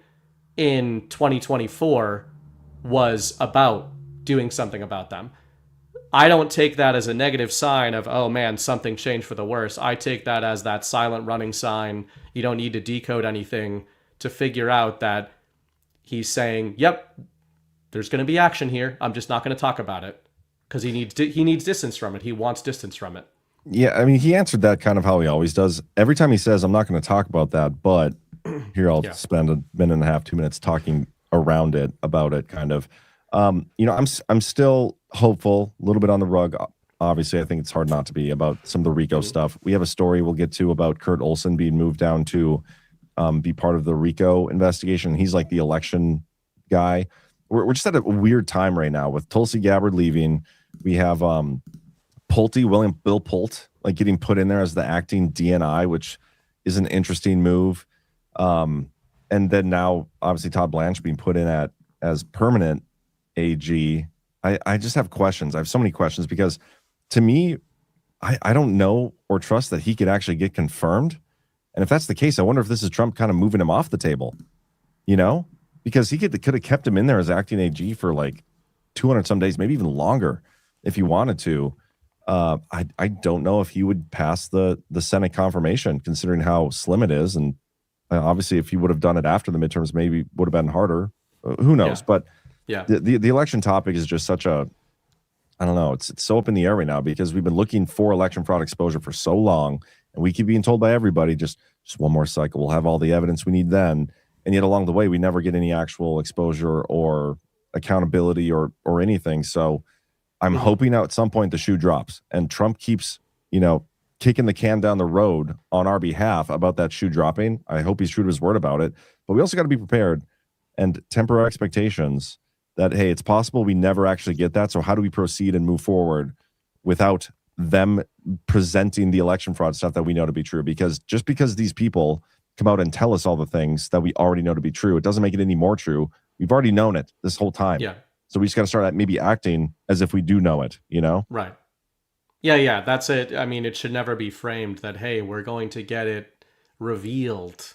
in 2024 was about doing something about them. I don't take that as a negative sign of, oh man, something changed for the worse. I take that as that silent running sign. You don't need to decode anything to figure out that he's saying, yep, there's going to be action here. I'm just not going to talk about it, because he needs distance from it. He wants distance from it. Yeah, I mean, he answered that kind of how he always does. Every time he says, I'm not going to talk about that, but here I'll Yeah. spend a minute and a half, 2 minutes talking around it, about it, kind of. I'm still hopeful, a little bit on the rug. Obviously, I think it's hard not to be about some of the Rico stuff. We have a story we'll get to about Kurt Olsen being moved down to be part of the Rico investigation. He's like the election guy. We're just at a weird time right now with Tulsi Gabbard leaving. We have Bill Pulte, like getting put in there as the acting DNI, which is an interesting move. And then now, obviously, Todd Blanche being put in as permanent AG. I just have questions. I have so many questions because, to me, I don't know or trust that he could actually get confirmed. And if that's the case, I wonder if this is Trump kind of moving him off the table, because he could have kept him in there as acting AG for like 200 some days, maybe even longer if he wanted to. I don't know if he would pass the Senate confirmation, considering how slim it is. And obviously, if he would have done it after the midterms, maybe would have been harder. Who knows? Yeah. But yeah, the election topic is just such a, I don't know. It's so up in the air right now because we've been looking for election fraud exposure for so long, and we keep being told by everybody, just one more cycle, we'll have all the evidence we need then. And yet along the way, we never get any actual exposure or accountability or anything. So I'm hoping at some point the shoe drops and Trump keeps, kicking the can down the road on our behalf about that shoe dropping. I hope he's true to his word about it. But we also got to be prepared and temper our expectations that, hey, it's possible we never actually get that. So how do we proceed and move forward without them presenting the election fraud stuff that we know to be true? Because just because these people come out and tell us all the things that we already know to be true, it doesn't make it any more true. We've already known it this whole time. Yeah. So we just got to start maybe acting as if we do know it, Right. Yeah, that's it. I mean, it should never be framed that, hey, we're going to get it revealed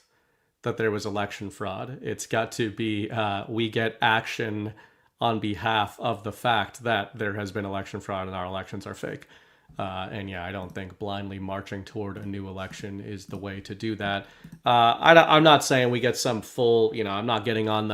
that there was election fraud. It's got to be, we get action on behalf of the fact that there has been election fraud and our elections are fake. And I don't think blindly marching toward a new election is the way to do that. I'm not saying we get some full, I'm not getting on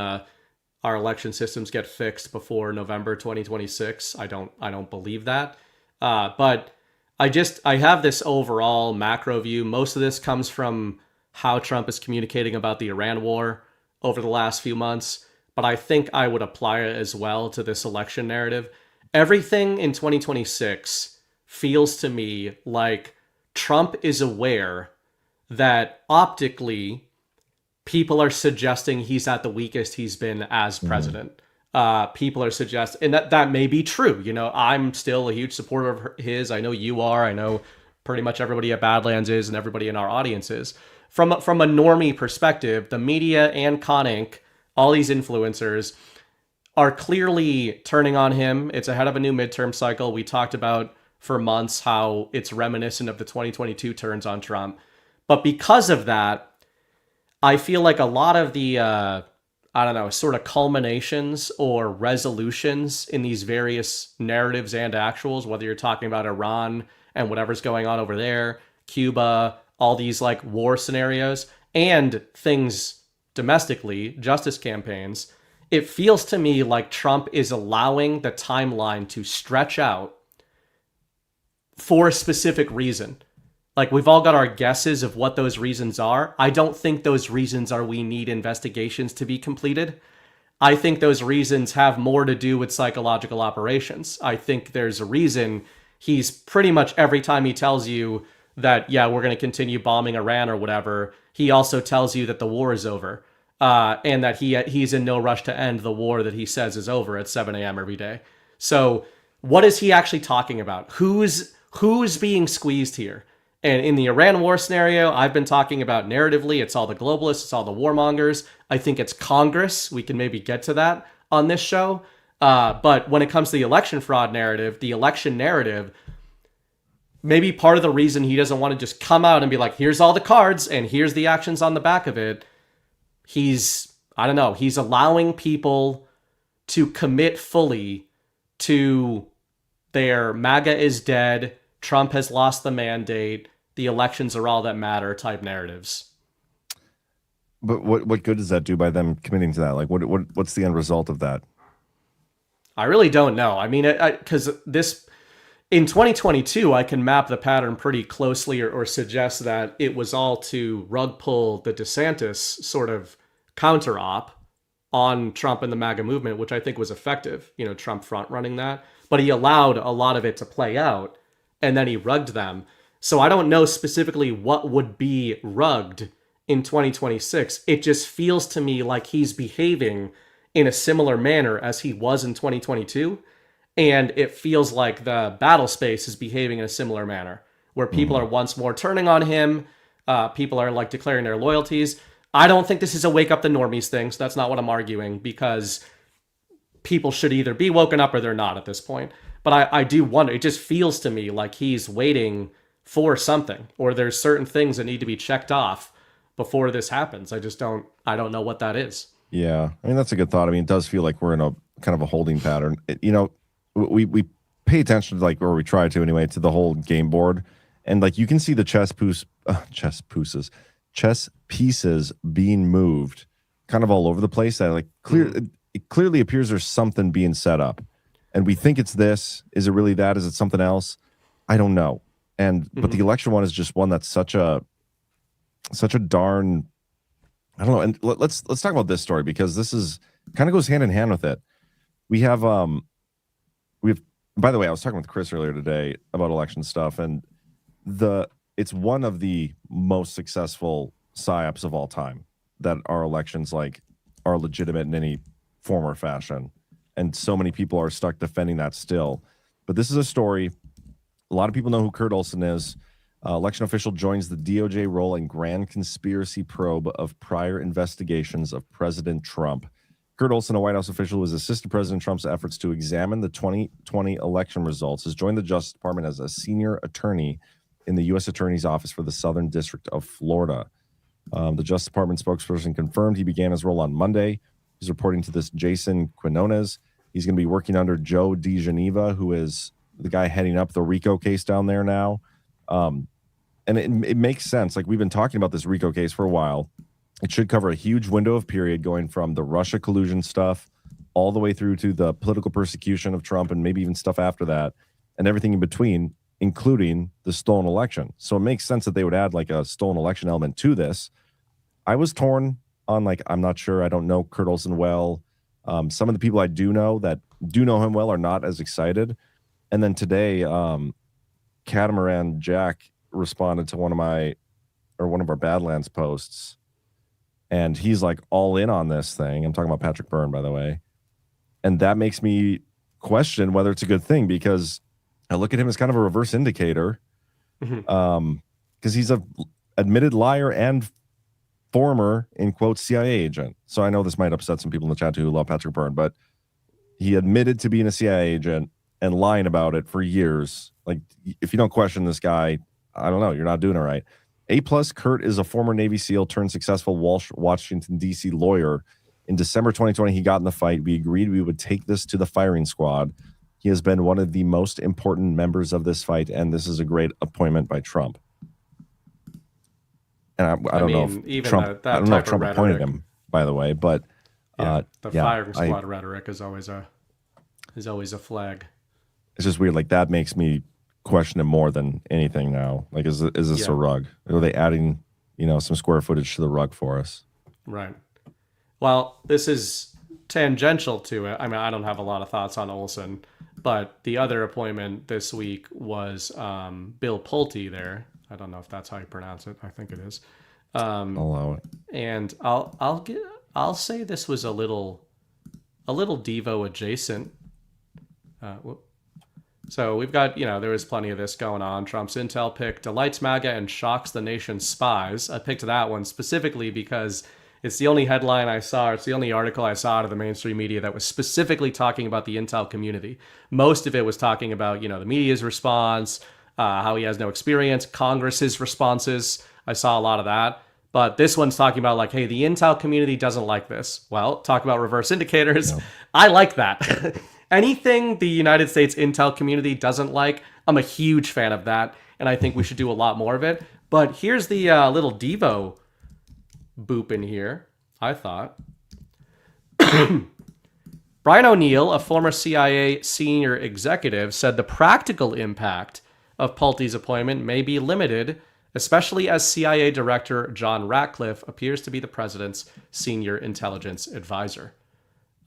our election systems get fixed before November 2026. I don't believe that. But I have this overall macro view. Most of this comes from how Trump is communicating about the Iran war over the last few months. But I think I would apply it as well to this election narrative. Everything in 2026 feels to me like Trump is aware that optically people are suggesting he's at the weakest he's been as president. People are suggesting, and that may be true. I'm still a huge supporter of his. I know you are. I know pretty much everybody at Badlands is, and everybody in our audience is. From a normie perspective, the media and Con Inc., all these influencers are clearly turning on him. It's ahead of a new midterm cycle. We talked about for months how it's reminiscent of the 2022 turns on Trump. But because of that, I feel like a lot of the, sort of culminations or resolutions in these various narratives and actuals, whether you're talking about Iran and whatever's going on over there, Cuba, all these like war scenarios, and things domestically, justice campaigns, it feels to me like Trump is allowing the timeline to stretch out for a specific reason. Like, we've all got our guesses of what those reasons are. I don't think those reasons are we need investigations to be completed. I think those reasons have more to do with psychological operations. I think there's a reason he's pretty much every time he tells you that, we're going to continue bombing Iran or whatever, he also tells you that the war is over. And that he's in no rush to end the war that he says is over at 7 a.m. every day. So what is he actually talking about? Who's being squeezed here? And in the Iran war scenario, I've been talking about narratively, it's all the globalists, it's all the warmongers. I think it's Congress. We can maybe get to that on this show. But when it comes to the election fraud narrative, the election narrative, maybe part of the reason he doesn't want to just come out and be like, here's all the cards and here's the actions on the back of it. He's allowing people to commit fully to their MAGA is dead, Trump has lost the mandate, the elections are all that matter type narratives. But what good does that do by them committing to that? Like, what's the end result of that? I really don't know. I mean, because In 2022, I can map the pattern pretty closely or suggest that it was all to rug pull the DeSantis sort of counter-op on Trump and the MAGA movement, which I think was effective. Trump front-running that. But he allowed a lot of it to play out, and then he rugged them. So I don't know specifically what would be rugged in 2026. It just feels to me like he's behaving in a similar manner as he was in 2022. And it feels like the battle space is behaving in a similar manner, where people are once more turning on him. People are like declaring their loyalties. I don't think this is a wake up the normies thing. So that's not what I'm arguing, because people should either be woken up or they're not at this point. But I do wonder, it just feels to me like he's waiting for something, or there's certain things that need to be checked off before this happens. I don't know what that is. Yeah. I mean, that's a good thought. I mean, it does feel like we're in a kind of a holding pattern. We pay attention to, like, or we try to anyway, to the whole game board, and like you can see the chess pieces being moved kind of all over the place. That like it clearly appears there's something being set up, and we think it's this. Is it really that? Is it something else? I don't know. And but the election one is just one that's such a darn, I don't know. And let's talk about this story, because this is kind of goes hand in hand with it. We have by the way, I was talking with Chris earlier today about election stuff, and it's one of the most successful psyops of all time, that our elections are legitimate in any form or fashion, and so many people are stuck defending that still. But this is a story. A lot of people know who Kurt Olsen is. Election official joins the DOJ role in grand conspiracy probe of prior investigations of President Trump. Kurt Olsen, a White House official who has assisted President Trump's efforts to examine the 2020 election results, has joined the Justice Department as a senior attorney in the U.S. Attorney's Office for the Southern District of Florida. The Justice Department spokesperson confirmed he began his role on Monday. He's reporting to this Jason Quinones. He's going to be working under Joe DeGenova, who is the guy heading up the Rico case down there now. And it makes sense. Like, we've been talking about this Rico case for a while. It should cover a huge window of period, going from the Russia collusion stuff all the way through to the political persecution of Trump, and maybe even stuff after that, and everything in between, including the stolen election. So it makes sense that they would add like a stolen election element to this. I was torn on, like, I'm not sure. I don't know Kurt Olsen well. Some of the people I do know that do know him well are not as excited. And then today, Catamaran Jack responded to one of our Badlands posts, and he's like all in on this thing. I'm talking about Patrick Byrne, by the way. And that makes me question whether it's a good thing, because I look at him as kind of a reverse indicator, because he's a admitted liar and former, in quotes, CIA agent. So I know this might upset some people in the chat who love Patrick Byrne, but he admitted to being a CIA agent and lying about it for years. Like, if you don't question this guy, I don't know, you're not doing it right. A+ Kurt is a former Navy SEAL turned successful Washington, D.C. lawyer. In December 2020, he got in the fight. We agreed we would take this to the firing squad. He has been one of the most important members of this fight, and this is a great appointment by Trump. And I don't know if even Trump, that I don't know if type of Trump appointed rhetoric. him, by the way, but the firing squad rhetoric is always a flag. It's just weird. Like, that makes me question it more than anything now. Like, is this a rug? Are they adding, some square footage to the rug for us? Right. Well, this is tangential to it. I mean, I don't have a lot of thoughts on Olsen, but the other appointment this week was Bill Pulte there. I don't know if that's how you pronounce it. I think it is. I'll allow it. And I'll say this was a little Devo adjacent. So we've got, there was plenty of this going on. Trump's intel pick delights MAGA and shocks the nation's spies. I picked that one specifically because it's the only headline I saw. It's the only article I saw out of the mainstream media that was specifically talking about the intel community. Most of it was talking about, the media's response, how he has no experience, Congress's responses. I saw a lot of that. But this one's talking about, like, hey, the intel community doesn't like this. Well, talk about reverse indicators. No. I like that. Anything the United States intel community doesn't like, I'm a huge fan of that. And I think we should do a lot more of it. But here's the little Devo boop in here, I thought. Brian O'Neill, a former CIA senior executive, said the practical impact of Pulte's appointment may be limited, especially as CIA Director John Ratcliffe appears to be the president's senior intelligence advisor.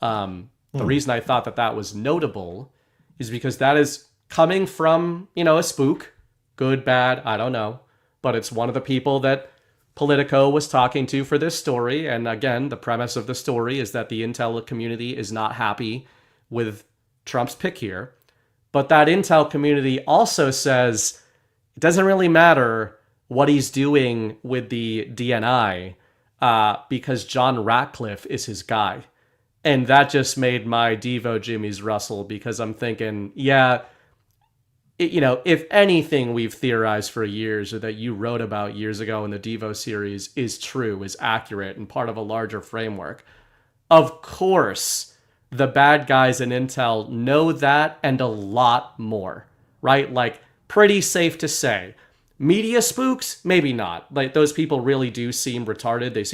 The reason I thought that was notable is because that is coming from, a spook, good, bad, I don't know, but it's one of the people that Politico was talking to for this story. And again, the premise of the story is that the intel community is not happy with Trump's pick here. But that intel community also says it doesn't really matter what he's doing with the DNI because John Ratcliffe is his guy. And that just made my Devo Jimmy's rustle, because I'm thinking, if anything we've theorized for years, or that you wrote about years ago in the Devo series, is true, is accurate, and part of a larger framework, of course the bad guys in intel know that and a lot more, right? Like, pretty safe to say. Media spooks? Maybe not. Like, those people really do seem retarded. They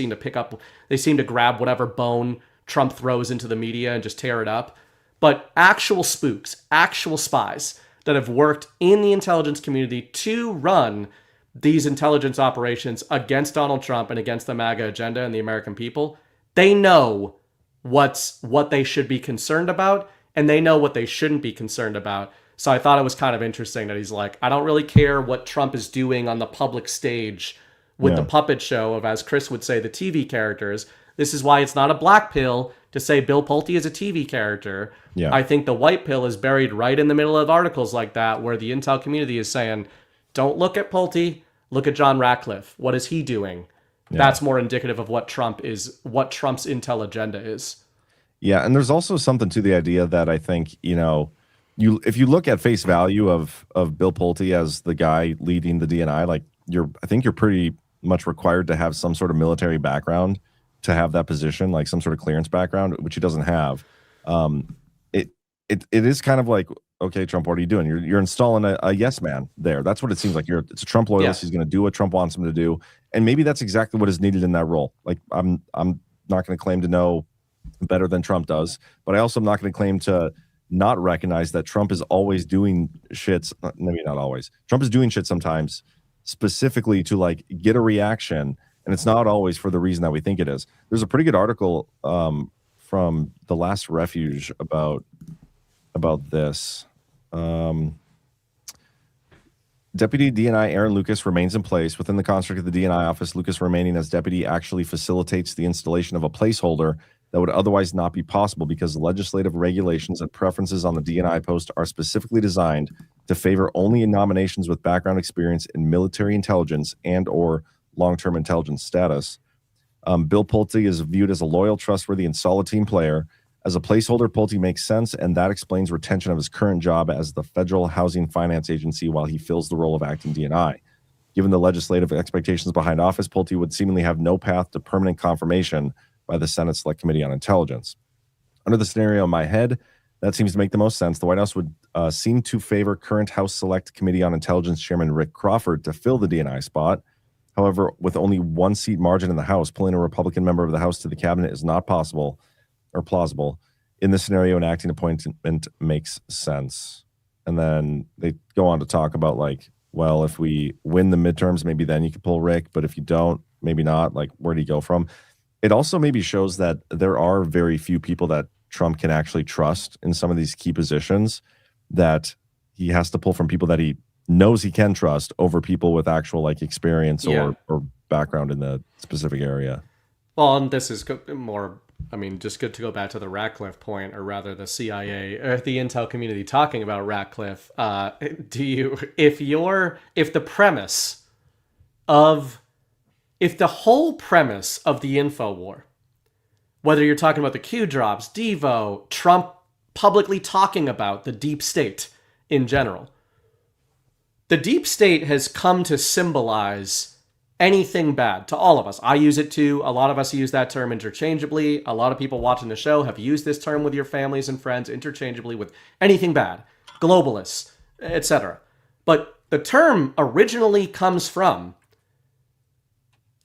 seem to grab whatever bone Trump throws into the media and just tear it up. But actual spooks, actual spies that have worked in the intelligence community to run these intelligence operations against Donald Trump and against the MAGA agenda and the American people, they know what they should be concerned about, and they know what they shouldn't be concerned about. So I thought it was kind of interesting that he's like, I don't really care what Trump is doing on the public stage with the puppet show of, as Chris would say, the TV characters. This is why it's not a black pill to say Bill Pulte is a TV character. Yeah. I think the white pill is buried right in the middle of articles like that, where the intel community is saying, don't look at Pulte, look at John Ratcliffe. What is he doing? Yeah. That's more indicative of what Trump's intel agenda is. Yeah, and there's also something to the idea that I think, if you look at face value of Bill Pulte as the guy leading the DNI, like I think you're pretty much required to have some sort of military background to have that position, like some sort of clearance background, which he doesn't have. It is kind of like, okay, Trump, what are you doing? You're installing a yes man there. That's what it seems like. It's a Trump loyalist. He's going to do what Trump wants him to do, and maybe that's exactly what is needed in that role. Like, I'm not going to claim to know better than Trump does, but I also am not going to claim to not recognize that Trump is always doing shit. Maybe not always. Trump is doing shit sometimes, specifically to like get a reaction. And it's not always for the reason that we think it is. There's a pretty good article from the Last Refuge about this. Deputy DNI Aaron Lucas remains in place. Within the construct of the DNI office, Lucas remaining as deputy actually facilitates the installation of a placeholder that would otherwise not be possible because legislative regulations and preferences on the DNI post are specifically designed to favor only nominations with background experience in military intelligence and or long-term intelligence status. Bill Pulte is viewed as a loyal, trustworthy, and solid team player. As a placeholder, Pulte makes sense, and that explains retention of his current job as the Federal Housing Finance Agency while he fills the role of acting DNI. Given the legislative expectations behind office, Pulte would seemingly have no path to permanent confirmation by the Senate Select Committee on Intelligence. Under the scenario in my head, that seems to make the most sense. The White House would seem to favor current House Select Committee on Intelligence Chairman Rick Crawford to fill the DNI spot. However, with only one seat margin in the House, pulling a Republican member of the House to the cabinet is not possible or plausible. In this scenario, an acting appointment makes sense. And then they go on to talk about like, well, if we win the midterms, maybe then you could pull Rick, but if you don't, maybe not. Like, where do you go from? It also maybe shows that there are very few people that Trump can actually trust in some of these key positions, that he has to pull from people that he knows he can trust over people with actual like experience or background in the specific area. Well, and this is more, just good to go back to the Ratcliffe point, or rather the CIA or the intel community talking about Ratcliffe. If the whole premise of the info war, whether you're talking about the Q drops, Devo, Trump publicly talking about the deep state in general, the deep state has come to symbolize anything bad to all of us. I use it too. A lot of us use that term interchangeably. A lot of people watching the show have used this term with your families and friends interchangeably with anything bad, globalists, etc. But the term originally comes from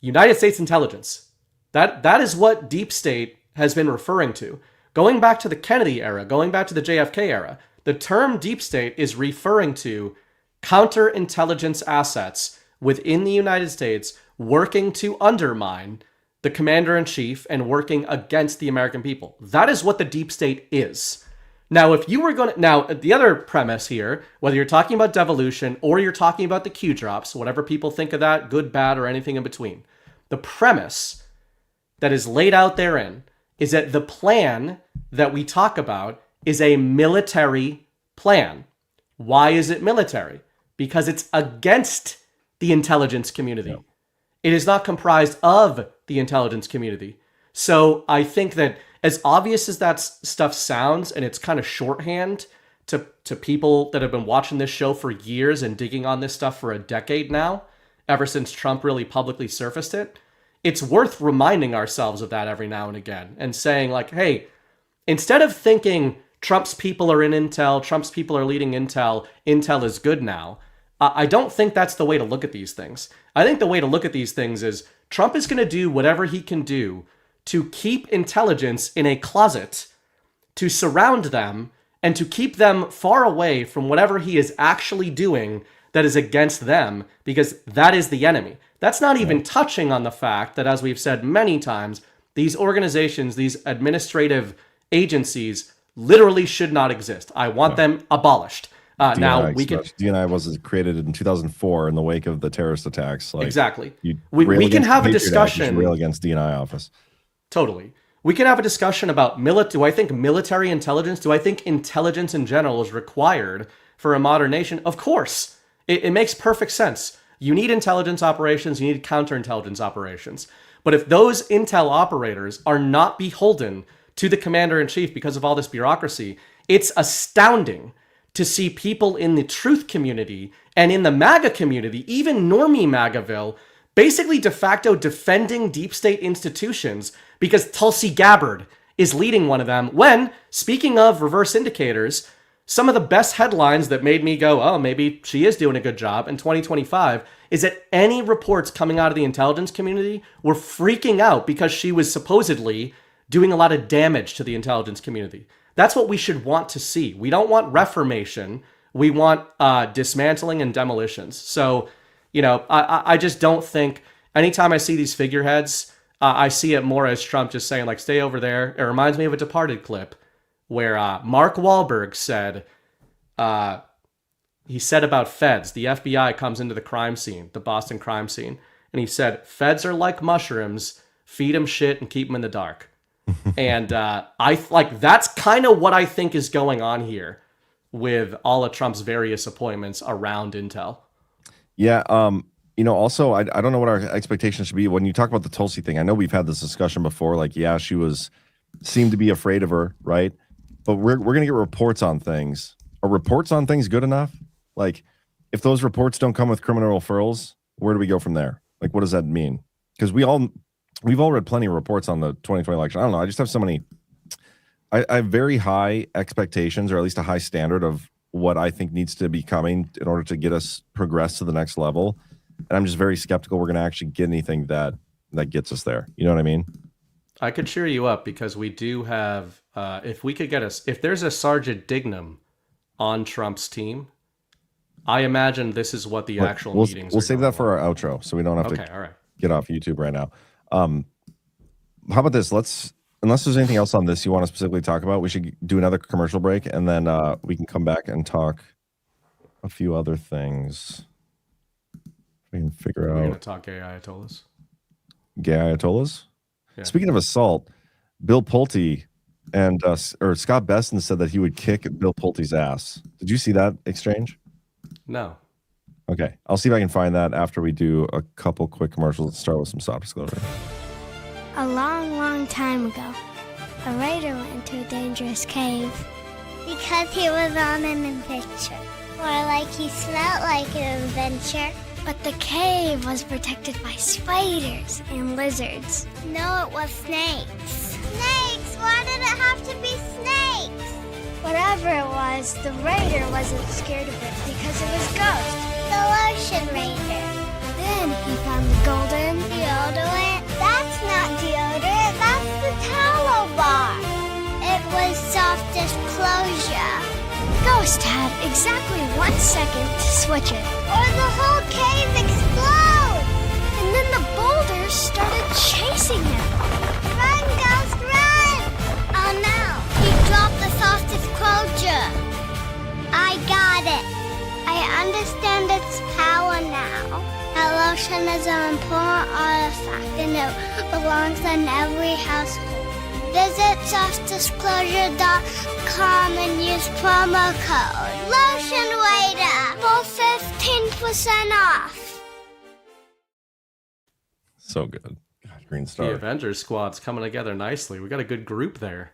United States intelligence. That is what deep state has been referring to. Going back to the Kennedy era, going back to the JFK era, the term deep state is referring to counterintelligence assets within the United States working to undermine the commander-in-chief and working against the American people. That is what the deep state is. Now, if you were going to... Now, the other premise here, whether you're talking about devolution or you're talking about the Q drops, whatever people think of that, good, bad, or anything in between, the premise that is laid out therein is that the plan that we talk about is a military plan. Why is it military? Because it's against the intelligence community. Yeah. It is not comprised of the intelligence community. So I think that as obvious as that stuff sounds, and it's kind of shorthand to people that have been watching this show for years and digging on this stuff for a decade now, ever since Trump really publicly surfaced it, it's worth reminding ourselves of that every now and again and saying like, hey, instead of thinking Trump's people are in Intel, Trump's people are leading Intel, Intel is good now, I don't think that's the way to look at these things. I think the way to look at these things is Trump is going to do whatever he can do to keep intelligence in a closet, to surround them, and to keep them far away from whatever he is actually doing that is against them, because that is the enemy. That's not even touching on the fact that, as we've said many times, these organizations, these administrative agencies literally should not exist. I want them abolished. Now we can. DNI was created in 2004 in the wake of the terrorist attacks. Like, exactly. We can have a discussion. Rail against DNI office. Totally. We can have a discussion about do I think military intelligence? Do I think intelligence in general is required for a modern nation? Of course. It makes perfect sense. You need intelligence operations. You need counterintelligence operations. But if those intel operators are not beholden to the commander-in-chief because of all this bureaucracy, it's astounding to see people in the truth community and in the MAGA community, even normie MAGAville, basically de facto defending deep state institutions because Tulsi Gabbard is leading one of them. When, speaking of reverse indicators, some of the best headlines that made me go, oh, maybe she is doing a good job in 2025 is that any reports coming out of the intelligence community were freaking out because she was supposedly doing a lot of damage to the intelligence community. That's what we should want to see. We don't want reformation. We want dismantling and demolitions. So, you know, I just don't think anytime I see these figureheads, I see it more as Trump just saying, like, stay over there. It reminds me of a Departed clip where Mark Wahlberg said, he said about feds, the FBI comes into the crime scene, the Boston crime scene, and he said, feds are like mushrooms, feed them shit and keep them in the dark. And that's kind of what I think is going on here with all of Trump's various appointments around Intel. Yeah. You know, also, I don't know what our expectations should be when you talk about the Tulsi thing. I know we've had this discussion before. Like, yeah, she seemed to be afraid of her, right? But we're going to get reports on things. Are reports on things good enough? Like, if those reports don't come with criminal referrals, where do we go from there? Like, what does that mean? Because we've all read plenty of reports on the 2020 election. I don't know. I just have so many. I have very high expectations, or at least a high standard of what I think needs to be coming in order to get us progress to the next level. And I'm just very skeptical we're going to actually get anything that gets us there. You know what I mean? I could cheer you up because we do have, if there's a Sergeant Dignam on Trump's team, I imagine this is what the actual meetings are. We'll save that for our outro so we don't have to get off YouTube right now. How about this? Unless there's anything else on this you want to specifically talk about, we should do another commercial break, and then we can come back and talk a few other things. We can figure out. We're going to talk gay Ayatollahs. Gay Ayatollahs? Yeah. Speaking of assault, Bill Pulte and Scott Besson said that he would kick Bill Pulte's ass. Did you see that exchange? No. Okay. I'll see if I can find that after we do a couple quick commercials. Let's start with some soft disclosure. A long, long time ago, a writer went to a dangerous cave. Because he was on an adventure. Or like he smelled like an adventure. But the cave was protected by spiders and lizards. No, it was snakes. Snakes? Why did it have to be snakes? Whatever it was, the raider wasn't scared of it because it was Ghost, the lotion raider. Then he found the golden deodorant. That's not deodorant, that's the tallow bar. It host had exactly 1 second to switch it, or the whole cave explodes! And then the boulders started chasing him. Run, Ghost, run! Oh no, he dropped the fastest closure. I got it. I understand its power now. Devolution is an important artifact and it belongs in every household. Visit selfdisclosure.com and use promo code LotionWaiter for 15% off. So good. God, Green Star. The Avengers squad's coming together nicely. We got a good group there.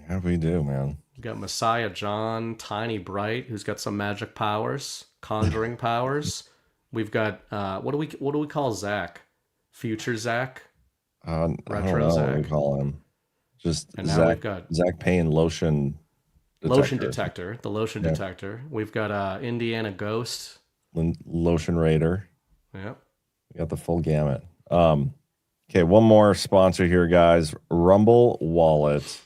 Yeah, we do, man. We got Messiah John, Tiny Bright, who's got some magic powers, conjuring powers. We've got what do we call Zach? Future Zach? Retro Zach. I don't know what we call him. Just And now Zach, we've got Zach Payne lotion detector. Lotion Detector, the Lotion Detector. We've got Indiana Ghost. Lotion Raider. Yep. We got the full gamut. Okay, one more sponsor here, guys. Rumble Wallet.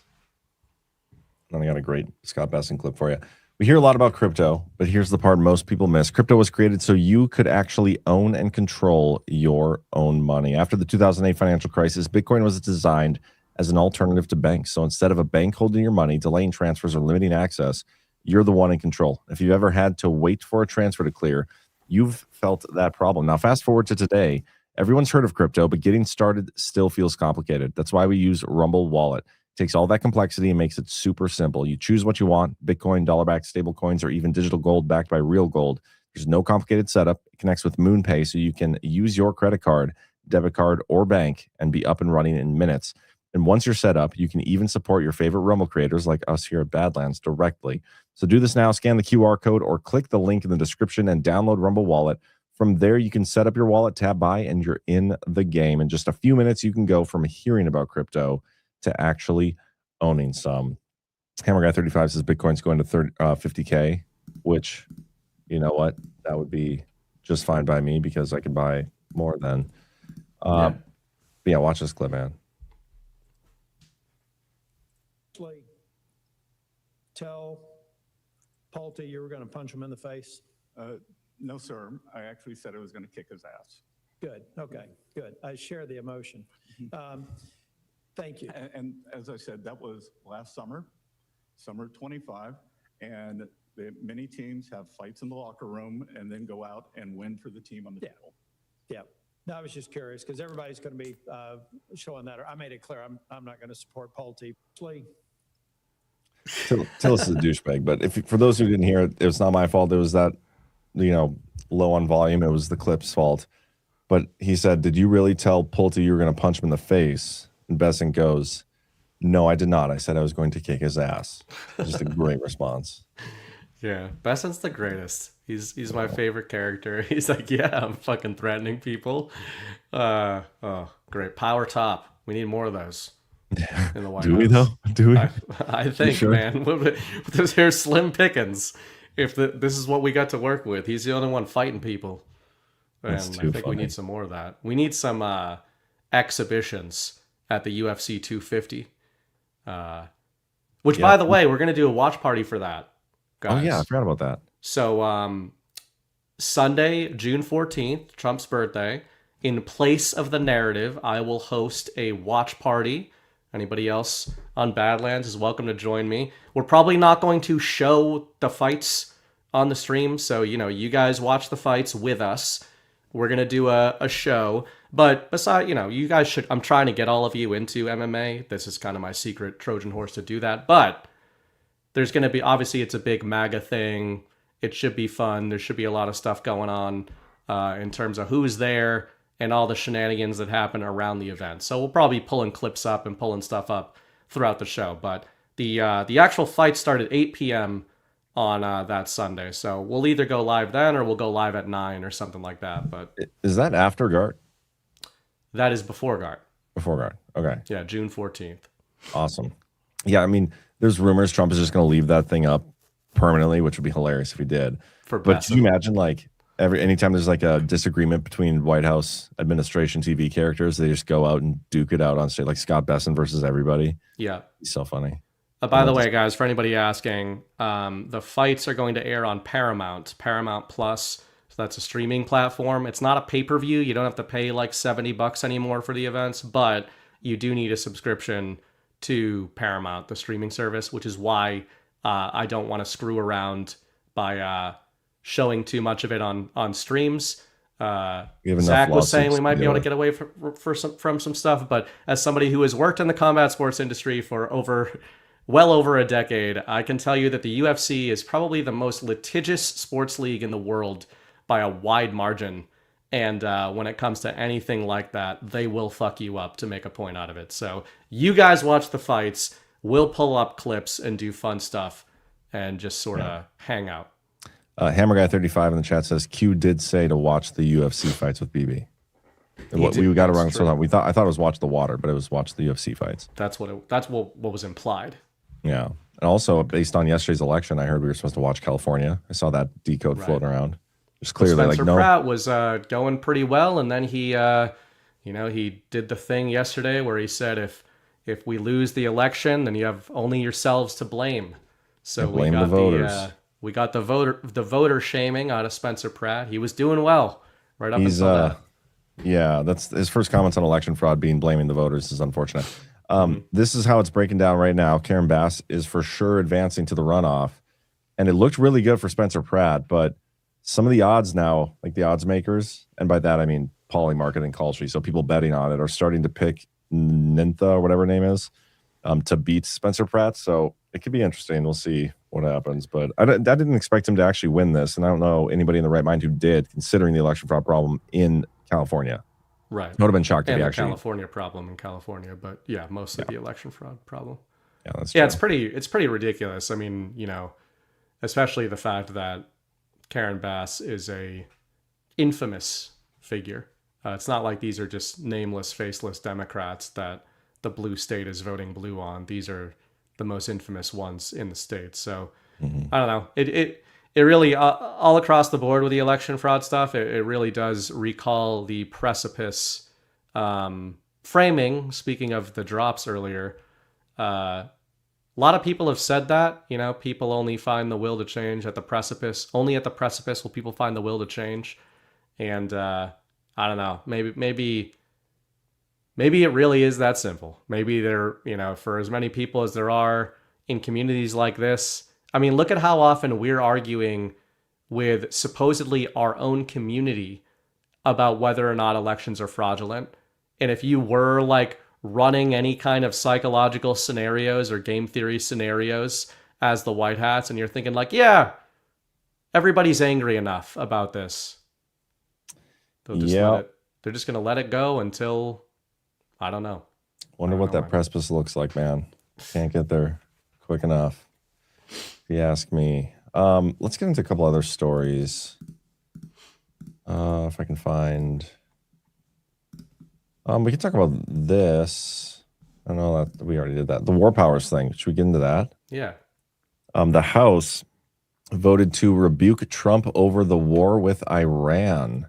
And I got a great Scott Besson clip for you. We hear a lot about crypto, but here's the part most people miss. Crypto was created so you could actually own and control your own money. After the 2008 financial crisis, Bitcoin was designed as an alternative to banks. So instead of a bank holding your money, delaying transfers, or limiting access, you're the one in control. If you've ever had to wait for a transfer to clear, you've felt that problem. Now, fast forward to today. Everyone's heard of crypto, but getting started still feels complicated. That's why we use Rumble Wallet. It takes all that complexity and makes it super simple. You choose what you want: Bitcoin, dollar-backed stable coins, or even digital gold backed by real gold. There's no complicated setup. It connects with MoonPay, so you can use your credit card, debit card, or bank and be up and running in minutes. And once you're set up, you can even support your favorite Rumble creators like us here at Badlands directly. So do this now. Scan the QR code or click the link in the description and download Rumble Wallet. From there, you can set up your wallet, tap buy, and you're in the game. In just a few minutes, you can go from hearing about crypto to actually owning some. Hammer Guy 35 says Bitcoin's going to 50K, which, you know what? That would be just fine by me because I could buy more then. But yeah, watch this clip, man. Tell Pulte you were going to punch him in the face? No, sir. I actually said I was going to kick his ass. Good. Okay. Good. I share the emotion. Thank you. And as I said, that was last summer, summer 25, and many teams have fights in the locker room and then go out and win for the team on the field. Yeah. No, I was just curious because everybody's going to be showing that. I made it clear I'm not going to support Pulte. Tillis is a douchebag, but for those who didn't hear it, it was not my fault. It was that, low on volume. It was the clip's fault. But he said, "Did you really tell Pulte you were going to punch him in the face?" And Besson goes, "No, I did not. I said I was going to kick his ass." Just a great response. Yeah, Besson's the greatest. He's my favorite character. He's like, yeah, I'm fucking threatening people. Great. Power top. We need more of those in the White House. Do we though? Do we? I think, sure? Man. There's slim pickings. If this is what we got to work with, he's the only one fighting people. And I think we need some more of that. We need some exhibitions at the UFC 250. Which, by the way, we're going to do a watch party for that, guys. Oh, yeah, I forgot about that. So Sunday, June 14th, Trump's birthday, in place of the narrative, I will host a watch party. Anybody else on Badlands is welcome to join me. We're probably not going to show the fights on the stream, so, you guys watch the fights with us. We're going to do a show. But besides, you guys should... I'm trying to get all of you into MMA. This is kind of my secret Trojan horse to do that. But there's going to be... Obviously, it's a big MAGA thing. It should be fun. There should be a lot of stuff going on in terms of who's there and all the shenanigans that happen around the event. So we'll probably be pulling clips up and pulling stuff up throughout the show. But the actual fight started at 8 p.m. on that Sunday. So we'll either go live then or we'll go live at 9 or something like that. But is that after Gart? That is before Gart. Before Gart. Okay. Yeah, June 14th. Awesome. Yeah, I mean, there's rumors Trump is just going to leave that thing up permanently, which would be hilarious if he did. But can you imagine, anytime there's a disagreement between White House administration TV characters, they just go out and duke it out on stage, like Scott Besson versus everybody. Yeah. He's so funny. By the way, guys, for anybody asking, the fights are going to air on Paramount Plus. So that's a streaming platform. It's not a pay-per-view. You don't have to pay like $70 anymore for the events, but you do need a subscription to Paramount, the streaming service, which is why I don't want to screw around by showing too much of it on streams. Zach was saying we might be able to get away from some stuff, but as somebody who has worked in the combat sports industry for well over a decade, I can tell you that the UFC is probably the most litigious sports league in the world by a wide margin. And when it comes to anything like that, they will fuck you up to make a point out of it. So you guys watch the fights. We'll pull up clips and do fun stuff and just sort of hang out. Hammer Guy 35 in the chat says Q did say to watch the UFC fights with BB. We got it wrong. So I thought it was watch the water, but it was watch the UFC fights. That's what was implied. Yeah. And also, based on yesterday's election, I heard we were supposed to watch California. I saw that decode floating around. It's clearly Spencer Pratt was going pretty well, and then he did the thing yesterday where he said if we lose the election, then you have only yourselves to blame. So blame the voters. We got the voter shaming out of Spencer Pratt. He was doing well right up until that. Yeah, that's his first comments on election fraud being blaming the voters is unfortunate. This is how it's breaking down right now. Karen Bass is for sure advancing to the runoff, and it looked really good for Spencer Pratt, but some of the odds now, like the odds makers, and by that I mean Poly Marketing Call Sheet, so people betting on it are starting to pick Nintha or whatever her name is to beat Spencer Pratt. So it could be interesting. We'll see what happens. But I didn't expect him to actually win this, and I don't know anybody in the right mind who did, considering the election fraud problem in California. Right. I would have been shocked if and he the actually. California problem in California, but yeah, mostly the election fraud problem. Yeah, that's true. It's pretty ridiculous. I mean, especially the fact that Karen Bass is a infamous figure. It's not like these are just nameless, faceless Democrats that the blue state is voting blue on. These are the most infamous ones in the state. So I don't know. It really all across the board with the election fraud stuff. It really does recall the precipice framing. Speaking of the drops earlier, a lot of people have said that. People only find the will to change at the precipice. Only at the precipice will people find the will to change. And I don't know. Maybe it really is that simple. Maybe there, for as many people as there are in communities like this. I mean, look at how often we're arguing with supposedly our own community about whether or not elections are fraudulent. And if you were like running any kind of psychological scenarios or game theory scenarios as the white hats, and you're thinking like, yeah, everybody's angry enough about this. They're just going to let it go until, I don't know. Wonder what that precipice looks like, man. Can't get there quick enough, if you ask me. Let's get into a couple other stories. If I can find. We can talk about this. I know that we already did that. The war powers thing. Should we get into that? Yeah. The House voted to rebuke Trump over the war with Iran.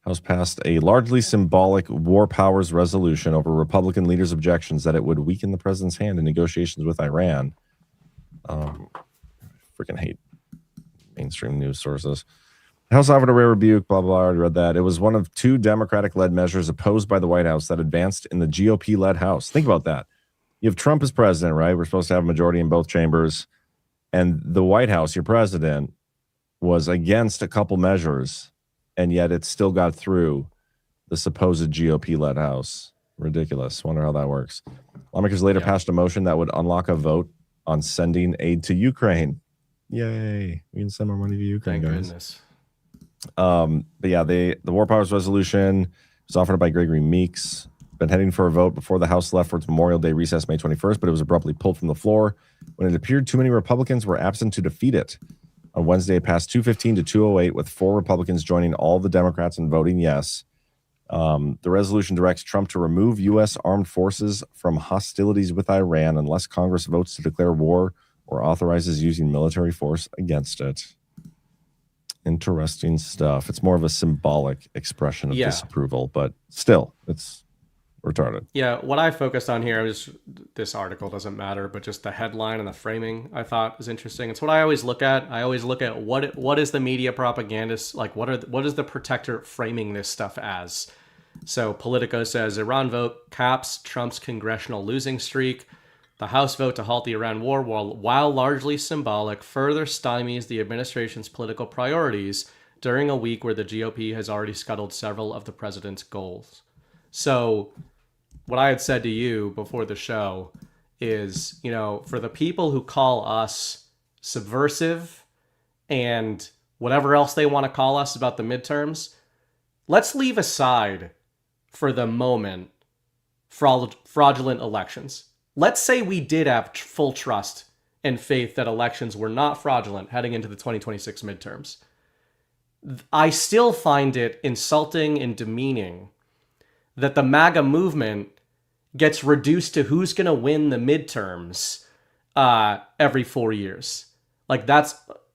House passed a largely symbolic war powers resolution over Republican leaders' objections that it would weaken the president's hand in negotiations with Iran. Freaking hate mainstream news sources. The House offered a rare rebuke, blah, blah, blah. I already read that. It was one of two Democratic-led measures opposed by the White House that advanced in the GOP-led House. Think about that. You have Trump as president, right? We're supposed to have a majority in both chambers. And the White House, your president, was against a couple measures, and yet it still got through the supposed GOP-led House. Ridiculous. Wonder how that works. Lawmakers later passed a motion that would unlock a vote on sending aid to Ukraine. Yay. We can send more money to Ukraine, Thank guys. goodness. But yeah, the War Powers resolution was offered by Gregory Meeks. Been heading for a vote before the House left for its Memorial Day recess May 21st, but it was abruptly pulled from the floor when it appeared too many Republicans were absent to defeat it. On Wednesday, it passed 215 to 208, with 4 Republicans joining all the Democrats in voting yes. The resolution directs Trump to remove U.S. armed forces from hostilities with Iran unless Congress votes to declare war or authorizes using military force against it. Interesting stuff. It's more of a symbolic expression of disapproval, but still, it's retarded. Yeah, what I focused on here is, this article doesn't matter, but just the headline and the framing I thought was interesting. It's what I always look at. I always look at what is the media propagandist, like what is the protector framing this stuff as? So Politico says Iran vote caps Trump's congressional losing streak. The House vote to halt the Iran war, while largely symbolic, further stymies the administration's political priorities during a week where the GOP has already scuttled several of the president's goals. So what I had said to you before the show is, for the people who call us subversive and whatever else they want to call us about the midterms, let's leave aside for the moment fraudulent elections. Let's say we did have full trust and faith that elections were not fraudulent heading into the 2026 midterms. I still find it insulting and demeaning that the MAGA movement gets reduced to who's going to win the midterms every 4 years. Like,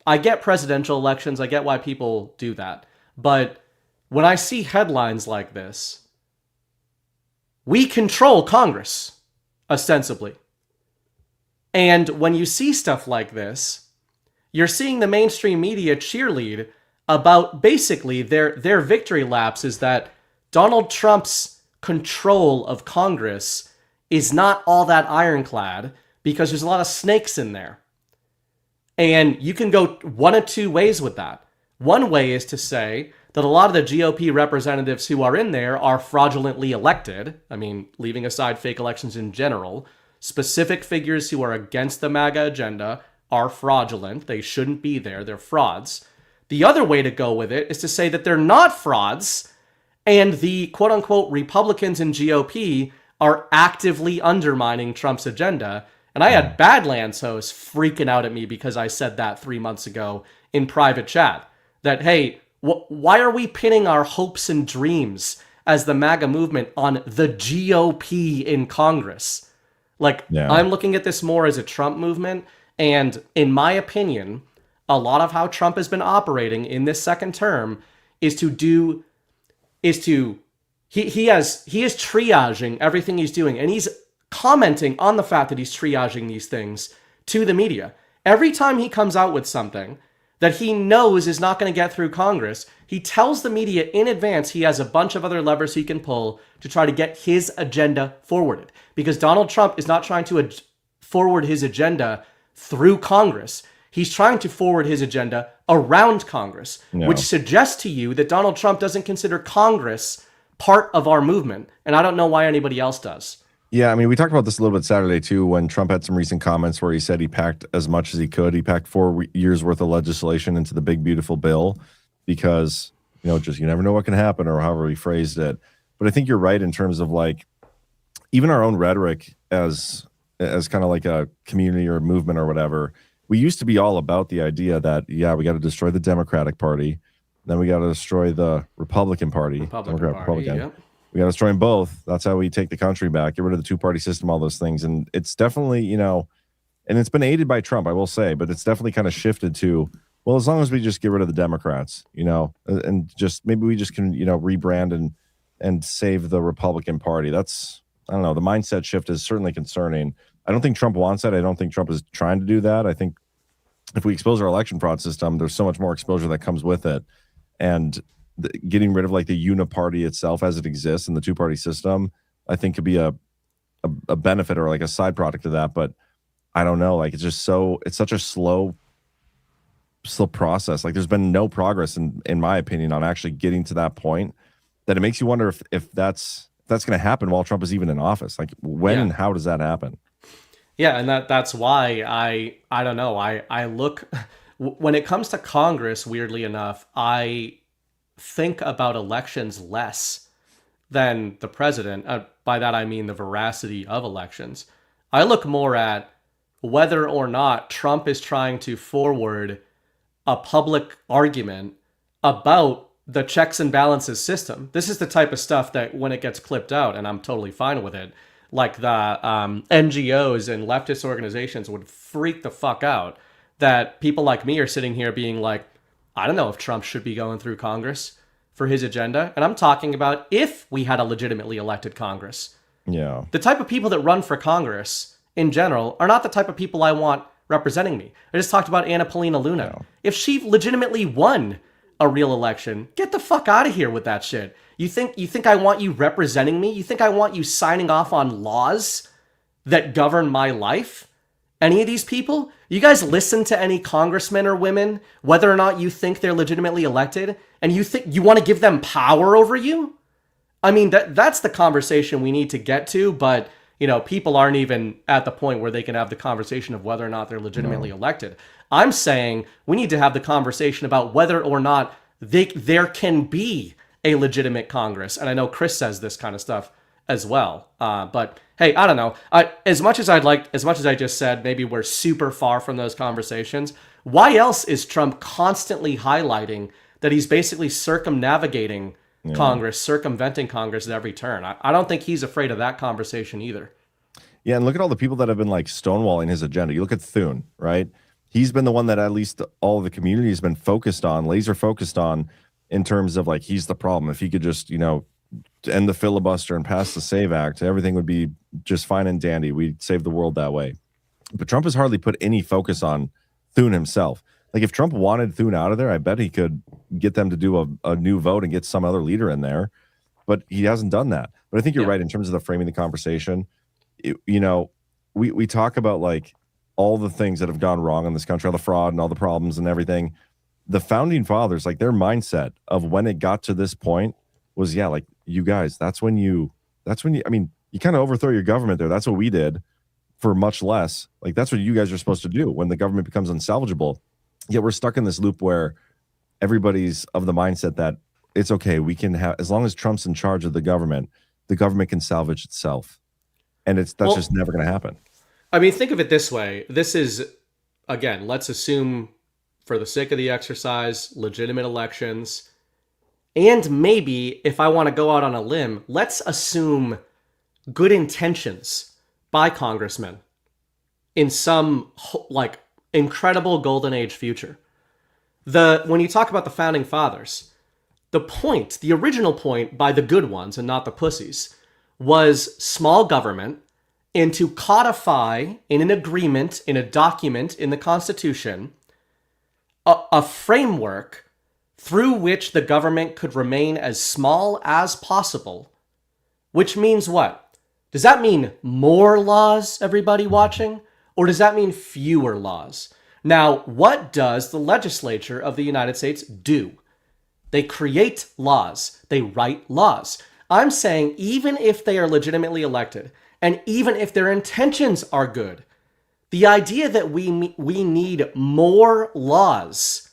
I get presidential elections. I get why people do that. But when I see headlines like this, we control Congress, ostensibly. And when you see stuff like this, you're seeing the mainstream media cheerlead about basically their victory laps is that Donald Trump's control of Congress is not all that ironclad because there's a lot of snakes in there. And you can go one of two ways with that. One way is to say that a lot of the GOP representatives who are in there are fraudulently elected. I mean, leaving aside fake elections in general, specific figures who are against the MAGA agenda are fraudulent. They shouldn't be there. They're frauds. The other way to go with it is to say that they're not frauds, and the quote-unquote Republicans in GOP are actively undermining Trump's agenda. And I had Badlands hosts freaking out at me because I said that 3 months ago in private chat. That, hey, why are we pinning our hopes and dreams as the MAGA movement on the GOP in Congress? Like, I'm looking at this more as a Trump movement. And in my opinion, a lot of how Trump has been operating in this second term he is triaging everything he's doing. And he's commenting on the fact that he's triaging these things to the media. Every time he comes out with something that he knows is not going to get through Congress, he tells the media in advance he has a bunch of other levers he can pull to try to get his agenda forwarded. Because Donald Trump is not trying to forward his agenda through Congress. He's trying to forward his agenda around Congress, which suggests to you that Donald Trump doesn't consider Congress part of our movement. And I don't know why anybody else does. Yeah, I mean, we talked about this a little bit Saturday, too, when Trump had some recent comments where he said he packed as much as he could. He packed 4 years worth of legislation into the big, beautiful bill because, just you never know what can happen, or however he phrased it. But I think you're right in terms of, like, even our own rhetoric as kind of like a community or a movement or whatever. We used to be all about the idea that, we got to destroy the Democratic Party. Then we got to destroy the Republican Party. Republican. Yep. We got to destroy them both. That's how we take the country back. Get rid of the two-party system, all those things. And it's definitely, and it's been aided by Trump, I will say, but it's definitely kind of shifted to, well, as long as we just get rid of the Democrats, and just maybe we just can, rebrand and save the Republican Party. That's, I don't know, the mindset shift is certainly concerning. I don't think Trump wants that. I don't think Trump is trying to do that. I think if we expose our election fraud system, there's so much more exposure that comes with it. And getting rid of like the uniparty itself as it exists in the two-party system, I think could be a benefit or like a side product of that. But I don't know, like it's such a slow process. Like there's been no progress in my opinion on actually getting to that point that it makes you wonder if that's going to happen while Trump is even in office. Like when and how does that happen? Yeah, and that's why I don't know. I look when it comes to Congress, weirdly enough, I think about elections less than the president. By that I mean the veracity of elections. I look more at whether or not Trump is trying to forward a public argument about the checks and balances system. This is the type of stuff that when it gets clipped out, and I'm totally fine with it, like the NGOs and leftist organizations would freak the fuck out that people like me are sitting here being like, I don't know if Trump should be going through Congress for his agenda. And I'm talking about if we had a legitimately elected Congress. Yeah. The type of people that run for Congress in general are not the type of people I want representing me. I just talked about Anna Paulina Luna. Yeah. If she legitimately won a real election, get the fuck out of here with that shit. You think I want you representing me? You think I want you signing off on laws that govern my life? Any of these people? You guys listen to any congressmen or women, whether or not you think they're legitimately elected, and you think you want to give them power over you? I mean, that's the conversation we need to get to, but people aren't even at the point where they can have the conversation of whether or not they're legitimately elected. I'm saying we need to have the conversation about whether or not there can be a legitimate Congress. And I know Chris says this kind of stuff as well. But hey, I don't know. As much as I just said, maybe we're super far from those conversations. Why else is Trump constantly highlighting that he's basically circumnavigating Congress, circumventing Congress at every turn? I don't think he's afraid of that conversation either. Yeah, and look at all the people that have been like stonewalling his agenda. You look at Thune, right? He's been the one that at least all of the community has been focused on, laser focused on, in terms of like, he's the problem. If he could just, end the filibuster and pass the SAVE Act, everything would be just fine and dandy. We'd save the world that way. But Trump has hardly put any focus on Thune himself. Like if Trump wanted Thune out of there, I bet he could get them to do a new vote and get some other leader in there. But he hasn't done that. But I think you're right in terms of the framing the conversation. We talk about like all the things that have gone wrong in this country, all the fraud and all the problems and everything. The founding fathers, like their mindset of when it got to this point was, like you guys, that's when you kind of overthrow your government there. That's what we did for much less. Like that's what you guys are supposed to do when the government becomes unsalvageable. Yet we're stuck in this loop where everybody's of the mindset that it's okay. We can have, as long as Trump's in charge of the government can salvage itself. And that's just never going to happen. I mean, think of it this way. This is, again, let's assume for the sake of the exercise, legitimate elections. And maybe if I want to go out on a limb, let's assume good intentions by congressmen in some like incredible golden age future. When you talk about the founding fathers, the original point by the good ones and not the pussies was small government, and to codify in an agreement, in a document in the Constitution, a framework through which the government could remain as small as possible. Which means what? Does that mean more laws, everybody watching? Or does that mean fewer laws? Now, what does the legislature of the United States do? They create laws. They write laws. I'm saying even if they are legitimately elected, and even if their intentions are good, the idea that we need more laws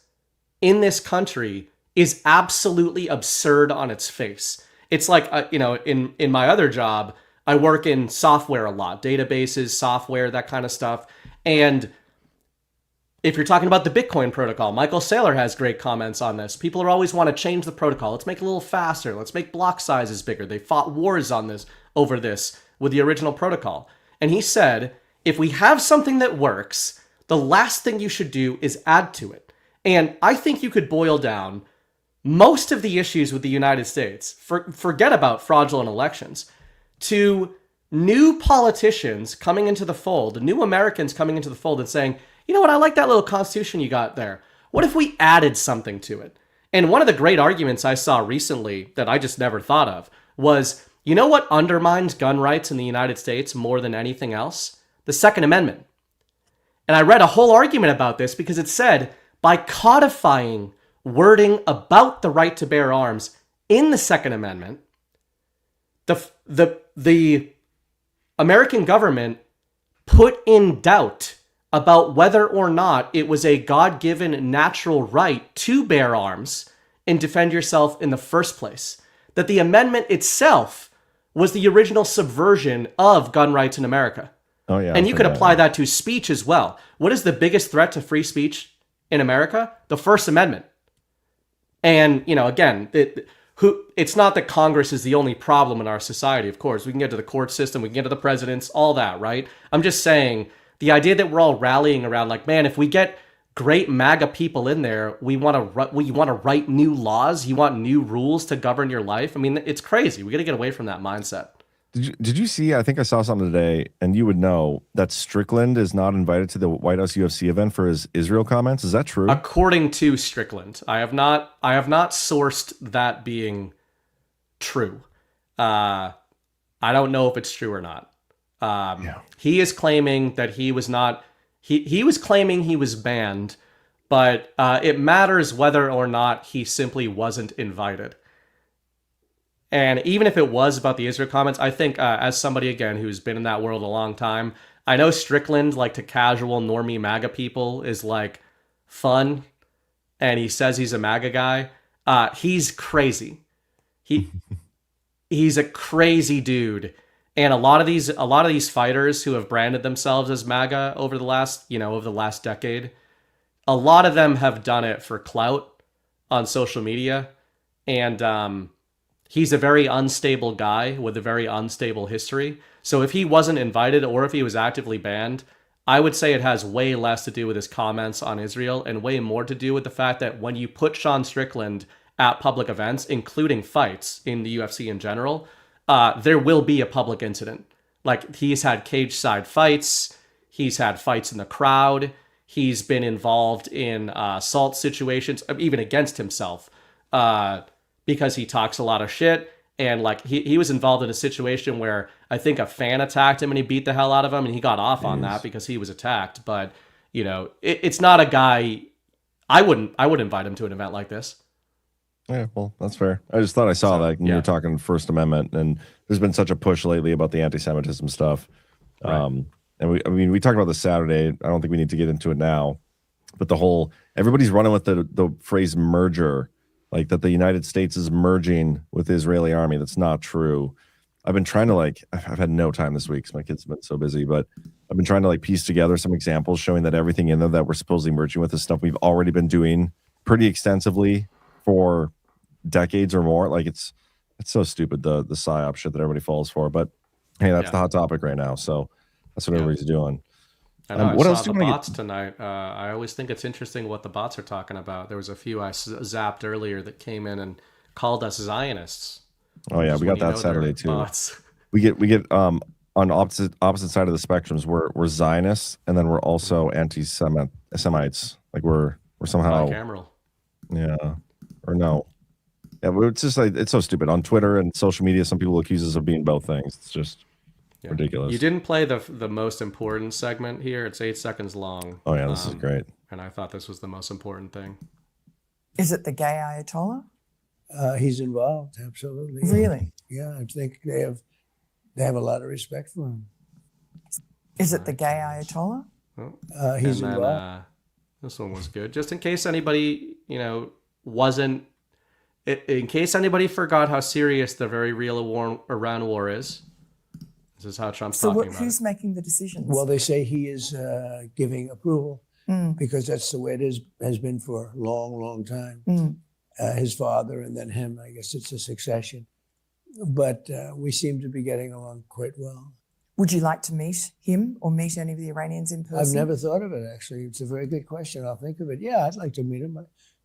in this country is absolutely absurd on its face. It's like, in my other job, I work in software a lot, databases, software, that kind of stuff. And if you're talking about the Bitcoin protocol, Michael Saylor has great comments on this. People are always want to change the protocol. Let's make it a little faster. Let's make block sizes bigger. They fought wars on this over this with the original protocol. And he said, if we have something that works, the last thing you should do is add to it. And I think you could boil down most of the issues with the United States, forget about fraudulent elections, to new politicians coming into the fold, new Americans coming into the fold and saying, you know what, I like that little constitution you got there. What if we added something to it? And one of the great arguments I saw recently that I just never thought of was, you know what undermines gun rights in the United States more than anything else? The Second Amendment. And I read a whole argument about this because it said, by codifying wording about the right to bear arms in the Second Amendment, the American government put in doubt about whether or not it was a God-given natural right to bear arms and defend yourself in the first place. That the amendment itself was the original subversion of gun rights in America. Oh, yeah. And you could apply that to speech as well. What is the biggest threat to free speech in America? The First Amendment. And, again, it's not that Congress is the only problem in our society, of course. We can get to the court system, we can get to the presidents, all that, right? I'm just saying, the idea that we're all rallying around, like, man, if we get great MAGA people in there, we want to write new laws, you want new rules to govern your life. I mean, it's crazy. We got to get away from that mindset. Did you see? I think I saw something today, and you would know that Strickland is not invited to the White House UFC event for his Israel comments. Is that true? According to Strickland, I have not sourced that being true. I don't know if it's true or not. He is claiming that he was not. He was claiming he was banned, but it matters whether or not he simply wasn't invited. And even if it was about the Israel comments, I think as somebody, again, who's been in that world a long time, I know Strickland, like to casual normie MAGA people, is like fun. And he says he's a MAGA guy. He's crazy. He's a crazy dude. And a lot of these fighters who have branded themselves as MAGA over the last decade, a lot of them have done it for clout on social media. And he's a very unstable guy with a very unstable history. So if he wasn't invited or if he was actively banned, I would say it has way less to do with his comments on Israel and way more to do with the fact that when you put Sean Strickland at public events, including fights in the UFC in general, there will be a public incident. Like, he's had cage-side fights. He's had fights in the crowd. He's been involved in assault situations, even against himself, because he talks a lot of shit. And like he was involved in a situation where I think a fan attacked him and he beat the hell out of him, and he got off on that because he was attacked. But you know, it's not a guy. I wouldn't invite him to an event like this. Yeah, well, that's fair. I just thought I saw that when you were talking First Amendment, and there's been such a push lately about the anti-Semitism stuff. Right. And we talked about this Saturday. I don't think we need to get into it now, but everybody's running with the phrase merger, like that the United States is merging with the Israeli army. That's not true. I've been trying to I've had no time this week because my kids have been so busy, but I've been trying to piece together some examples showing that everything in there that we're supposedly merging with is stuff we've already been doing pretty extensively for decades or more. Like it's so stupid, the psyop shit that everybody falls for. But hey, that's the hot topic right now. So that's what everybody's doing. I know, what I else saw do the you bots tonight. I always think it's interesting what the bots are talking about. There was a few I zapped earlier that came in and called us Zionists. Oh yeah, we got that Saturday too. Bots. We get on opposite side of the spectrums. We're Zionists, and then we're also anti-Semites. Like we're somehow bicameral. Yeah, or no. Yeah, but it's just it's so stupid. On Twitter and social media, some people accuse us of being both things. It's just ridiculous. You didn't play the most important segment here. It's 8 seconds long. Oh yeah, this is great. And I thought this was the most important thing. Is it the gay Ayatollah? He's involved, absolutely. Really? Yeah, I think they have a lot of respect for him. Is it the gay Ayatollah? He's involved. This one was good. Just in case anybody, wasn't. In case anybody forgot how serious the very real Iran war is. This is how Trump's talking about it. So who's making the decisions? Well, they say he is giving approval because that's the way it has been for a long, long time. His father and then him, I guess it's a succession. But we seem to be getting along quite well. Would you like to meet him or meet any of the Iranians in person? I've never thought of it, actually. It's a very good question. I'll think of it. Yeah, I'd like to meet him.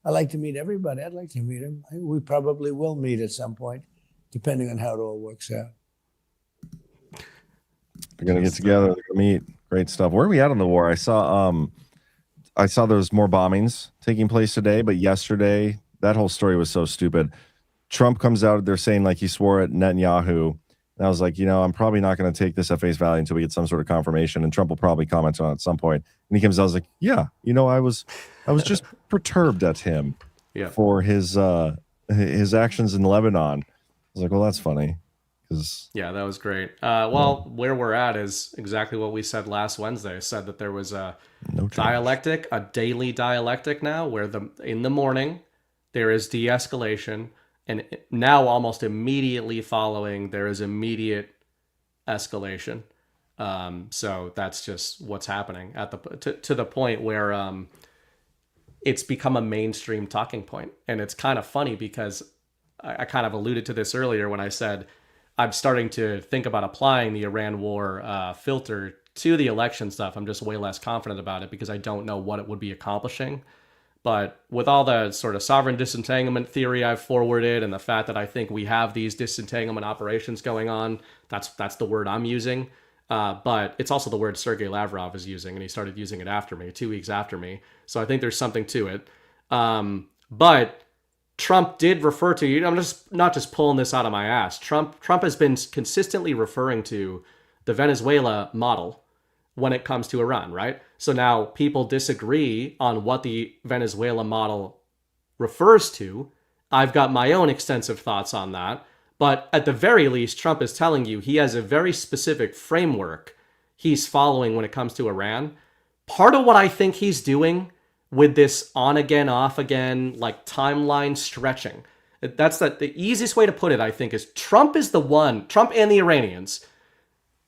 I like to meet everybody. I'd like to meet him. We probably will meet at some point, depending on how it all works out. They're gonna get together. They're gonna meet. Great stuff. Where are we at on the war? I saw there was more bombings taking place today, but yesterday that whole story was so stupid. Trump comes out. They're saying he swore at Netanyahu, and I was like, I'm probably not going to take this at face value until we get some sort of confirmation, and Trump will probably comment on it at some point. And he comes out, I was like, yeah, I was just perturbed at him for his actions in Lebanon. I was like, well, that's funny. Yeah, that was great. Where we're at is exactly what we said last Wednesday. I said that there was a dialectic, a daily dialectic now, where in the morning there is de-escalation, and now almost immediately following there is immediate escalation. So that's just what's happening to the point where it's become a mainstream talking point. And it's kind of funny because I kind of alluded to this earlier when I said I'm starting to think about applying the Iran war filter to the election stuff. I'm just way less confident about it because I don't know what it would be accomplishing. But with all the sort of sovereign disentanglement theory I've forwarded and the fact that I think we have these disentanglement operations going on, that's the word I'm using. But it's also the word Sergei Lavrov is using, and he started using it after me, 2 weeks after me. So I think there's something to it. But Trump did refer to, I'm just not just pulling this out of my ass. Trump has been consistently referring to the Venezuela model when it comes to Iran, right? So now people disagree on what the Venezuela model refers to. I've got my own extensive thoughts on that. But at the very least, Trump is telling you he has a very specific framework he's following when it comes to Iran. Part of what I think he's doing with this on again, off again, like timeline stretching, the easiest way to put it, I think, is Trump is the one, Trump and the Iranians,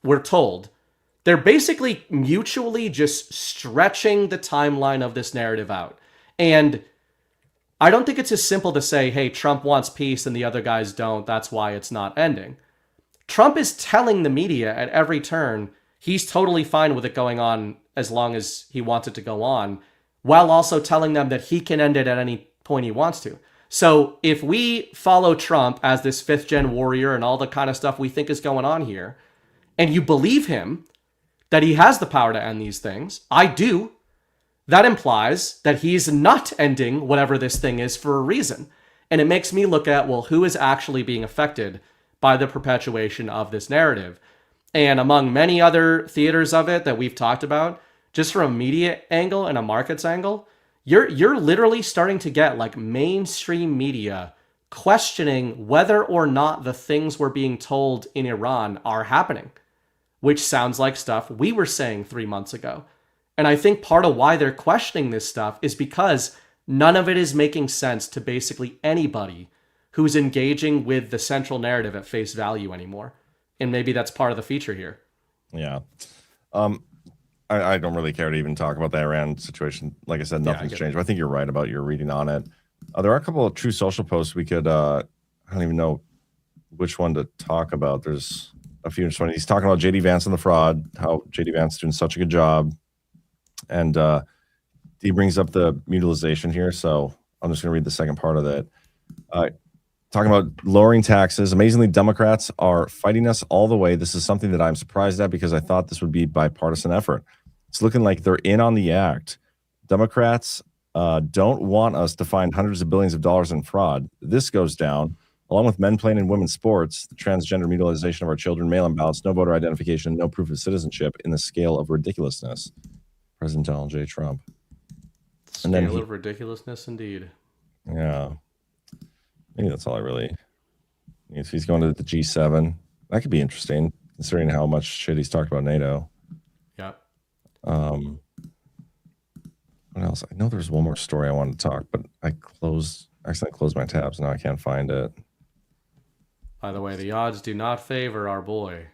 we're told, they're basically mutually just stretching the timeline of this narrative out. And I don't think it's as simple to say, hey, Trump wants peace and the other guys don't, that's why it's not ending. Trump is telling the media at every turn he's totally fine with it going on as long as he wants it to go on, while also telling them that he can end it at any point he wants to. So if we follow Trump as this 5th-gen warrior and all the kind of stuff we think is going on here, and you believe him, that he has the power to end these things, I do, that implies that he's not ending whatever this thing is for a reason. And it makes me look at, well, who is actually being affected by the perpetuation of this narrative? And among many other theaters of it that we've talked about, just from a media angle and a markets angle, you're literally starting to get like mainstream media questioning whether or not the things we're being told in Iran are happening, which sounds like stuff we were saying 3 months ago. And I think part of why they're questioning this stuff is because none of it is making sense to basically anybody who's engaging with the central narrative at face value anymore. And maybe that's part of the feature here. Yeah. I don't really care to even talk about the Iran situation. Like I said, nothing's changed. But I think you're right about your reading on it. There are a couple of True Social posts we could, I don't even know which one to talk about. There's a few. He's talking about JD Vance and the fraud, how JD Vance is doing such a good job. And he brings up the mutilization here. So I'm just going to read the second part of that. Talking about lowering taxes. Amazingly, Democrats are fighting us all the way. This is something that I'm surprised at because I thought this would be bipartisan effort. It's looking like they're in on the act. Democrats don't want us to find hundreds of billions of dollars in fraud. This goes down, along with men playing in women's sports, the transgender mutilization of our children, mail-in ballots, no voter identification, no proof of citizenship in the scale of ridiculousness. President Donald J. Trump. Scale of ridiculousness, indeed. Yeah. Maybe that's all I really need. If he's going to the G7, that could be interesting, considering how much shit he's talked about NATO. Yeah. What else? I know there's one more story I wanted to talk, but I accidentally closed my tabs. Now I can't find it. By the way, the odds do not favor our boy.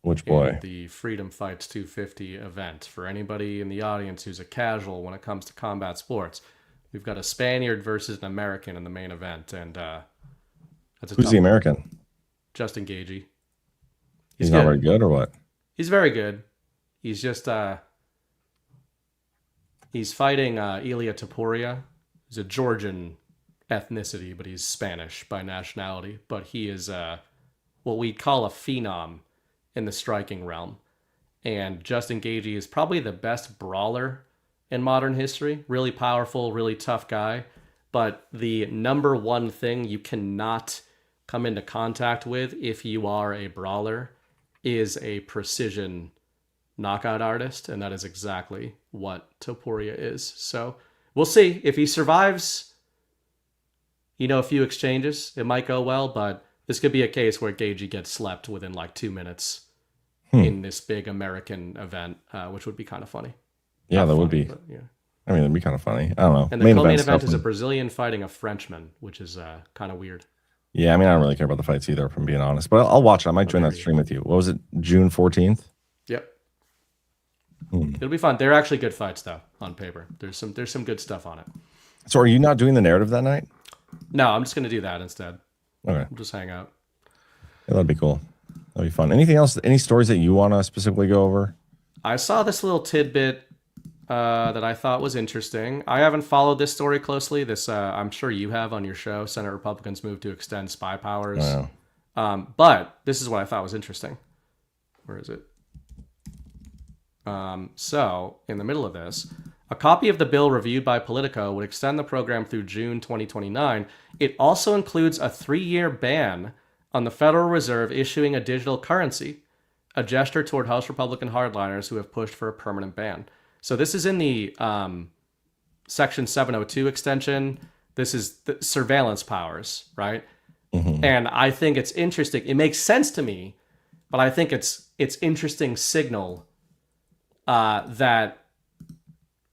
Which boy? The Freedom Fights 250 event. For anybody in the audience who's a casual when it comes to combat sports, we've got a Spaniard versus an American in the main event, and that's who's the American? Justin Gagey. He's not very good, or what? He's very good. He's just he's fighting Ilia Topuria. He's a Georgian ethnicity, but he's Spanish by nationality. But he is what we'd call a phenom in the striking realm. And Justin Gagey is probably the best brawler in modern history. Really powerful, really tough guy. But the number one thing you cannot come into contact with if you are a brawler is a precision knockout artist. And that is exactly what Topuria is. So we'll see if he survives, a few exchanges. It might go well, but this could be a case where Gagey gets slept within like 2 minutes in this big American event, which would be kind of funny. Yeah, that funny, would be. But, yeah. I mean, it'd be kind of funny. I don't know. And the co-main event is a Brazilian fighting a Frenchman, which is kind of weird. Yeah, I mean, I don't really care about the fights either, if I'm being honest. But I'll watch it. I might join that stream with you. What was it, June 14th? Yep. It'll be fun. They're actually good fights, though, on paper. There's some good stuff on it. So are you not doing the narrative that night? No, I'm just going to do that instead. Okay. We'll just hang out. Yeah, that'd be cool. That'd be fun. Anything else? Any stories that you want to specifically go over? I saw this little tidbit. that I thought was interesting. I haven't followed this story closely. This I'm sure you have on your show. Senate Republicans move to extend spy powers. But this is what I thought was interesting. Where is it? So, in the middle of this, a copy of the bill reviewed by Politico would extend the program through June 2029. It also includes a 3-year ban on the Federal Reserve issuing a digital currency, a gesture toward House Republican hardliners who have pushed for a permanent ban. So this is in the Section 702 extension. This is the surveillance powers, right? And I think it's interesting. It makes sense to me, but I think it's interesting signal that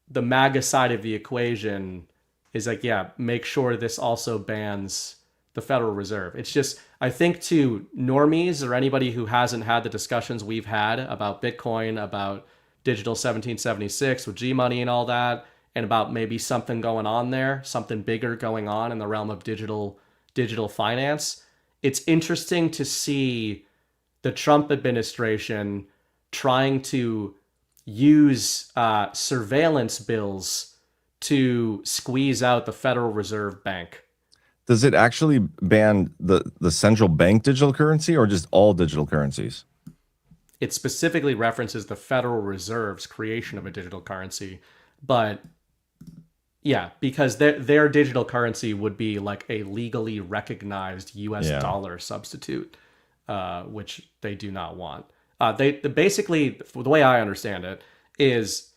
the MAGA side of the equation is like, yeah, make sure this also bans the Federal Reserve. It's just, I think to normies or anybody who hasn't had the discussions we've had about Bitcoin, about digital 1776 with G-Money and all that, and about maybe something going on there, something bigger going on in the realm of digital finance, it's interesting to see the Trump administration trying to use surveillance bills to squeeze out the Federal Reserve Bank. Does it actually ban the central bank digital currency or just all digital currencies? It specifically references the Federal Reserve's creation of a digital currency, but yeah, because their digital currency would be like a legally recognized U.S. dollar substitute, which they do not want. They basically, the way I understand it, is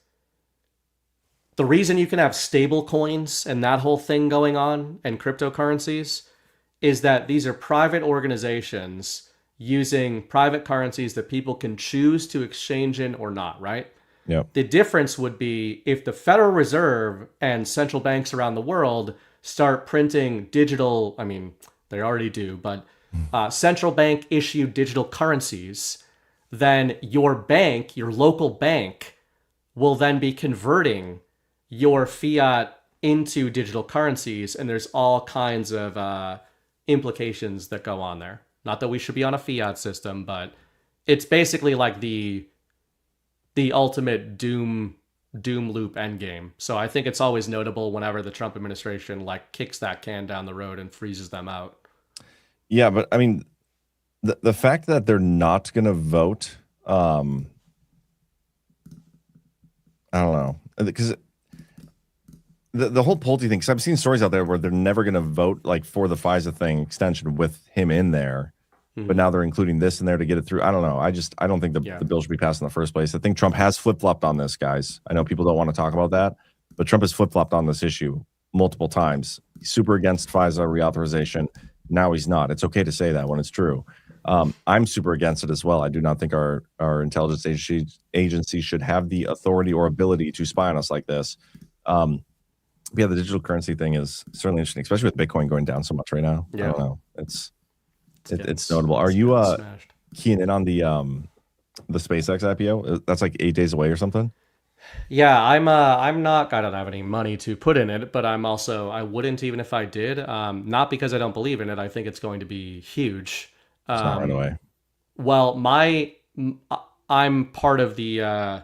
the reason you can have stable coins and that whole thing going on and cryptocurrencies is that these are private organizations using private currencies that people can choose to exchange in or not, right? Yep. The difference would be if the Federal Reserve and central banks around the world start printing digital, I mean, they already do, but central bank issued digital currencies, then your bank, your local bank, will then be converting your fiat into digital currencies, and there's all kinds of implications that go on there. Not that we should be on a fiat system, but it's basically like the ultimate doom loop endgame. So I think it's always notable whenever the Trump administration like kicks that can down the road and freezes them out. Yeah, but I mean, the fact that they're not going to vote, I don't know, because the whole Pulte thing, because I've seen stories out there where they're never going to vote like for the FISA thing extension with him in there, but now they're including this in there to get it through. I don't know. I don't think the bill should be passed in the first place. I think Trump has flip-flopped on this, guys. I know people don't want to talk about that, but Trump has flip-flopped on this issue multiple times. He's super against FISA reauthorization. Now he's not. It's okay to say that when it's true. I'm super against it as well. I do not think our intelligence agency should have the authority or ability to spy on us like this. Yeah, the digital currency thing is certainly interesting, especially with Bitcoin going down so much right now. Yeah. I don't know. It's notable. Are you keying in on the SpaceX IPO? That's like 8 days away or something. Yeah, I'm not. I don't have any money to put in it, but I wouldn't even if I did. Not because I don't believe in it. I think it's going to be huge. It's not right away. Well, I'm part of the.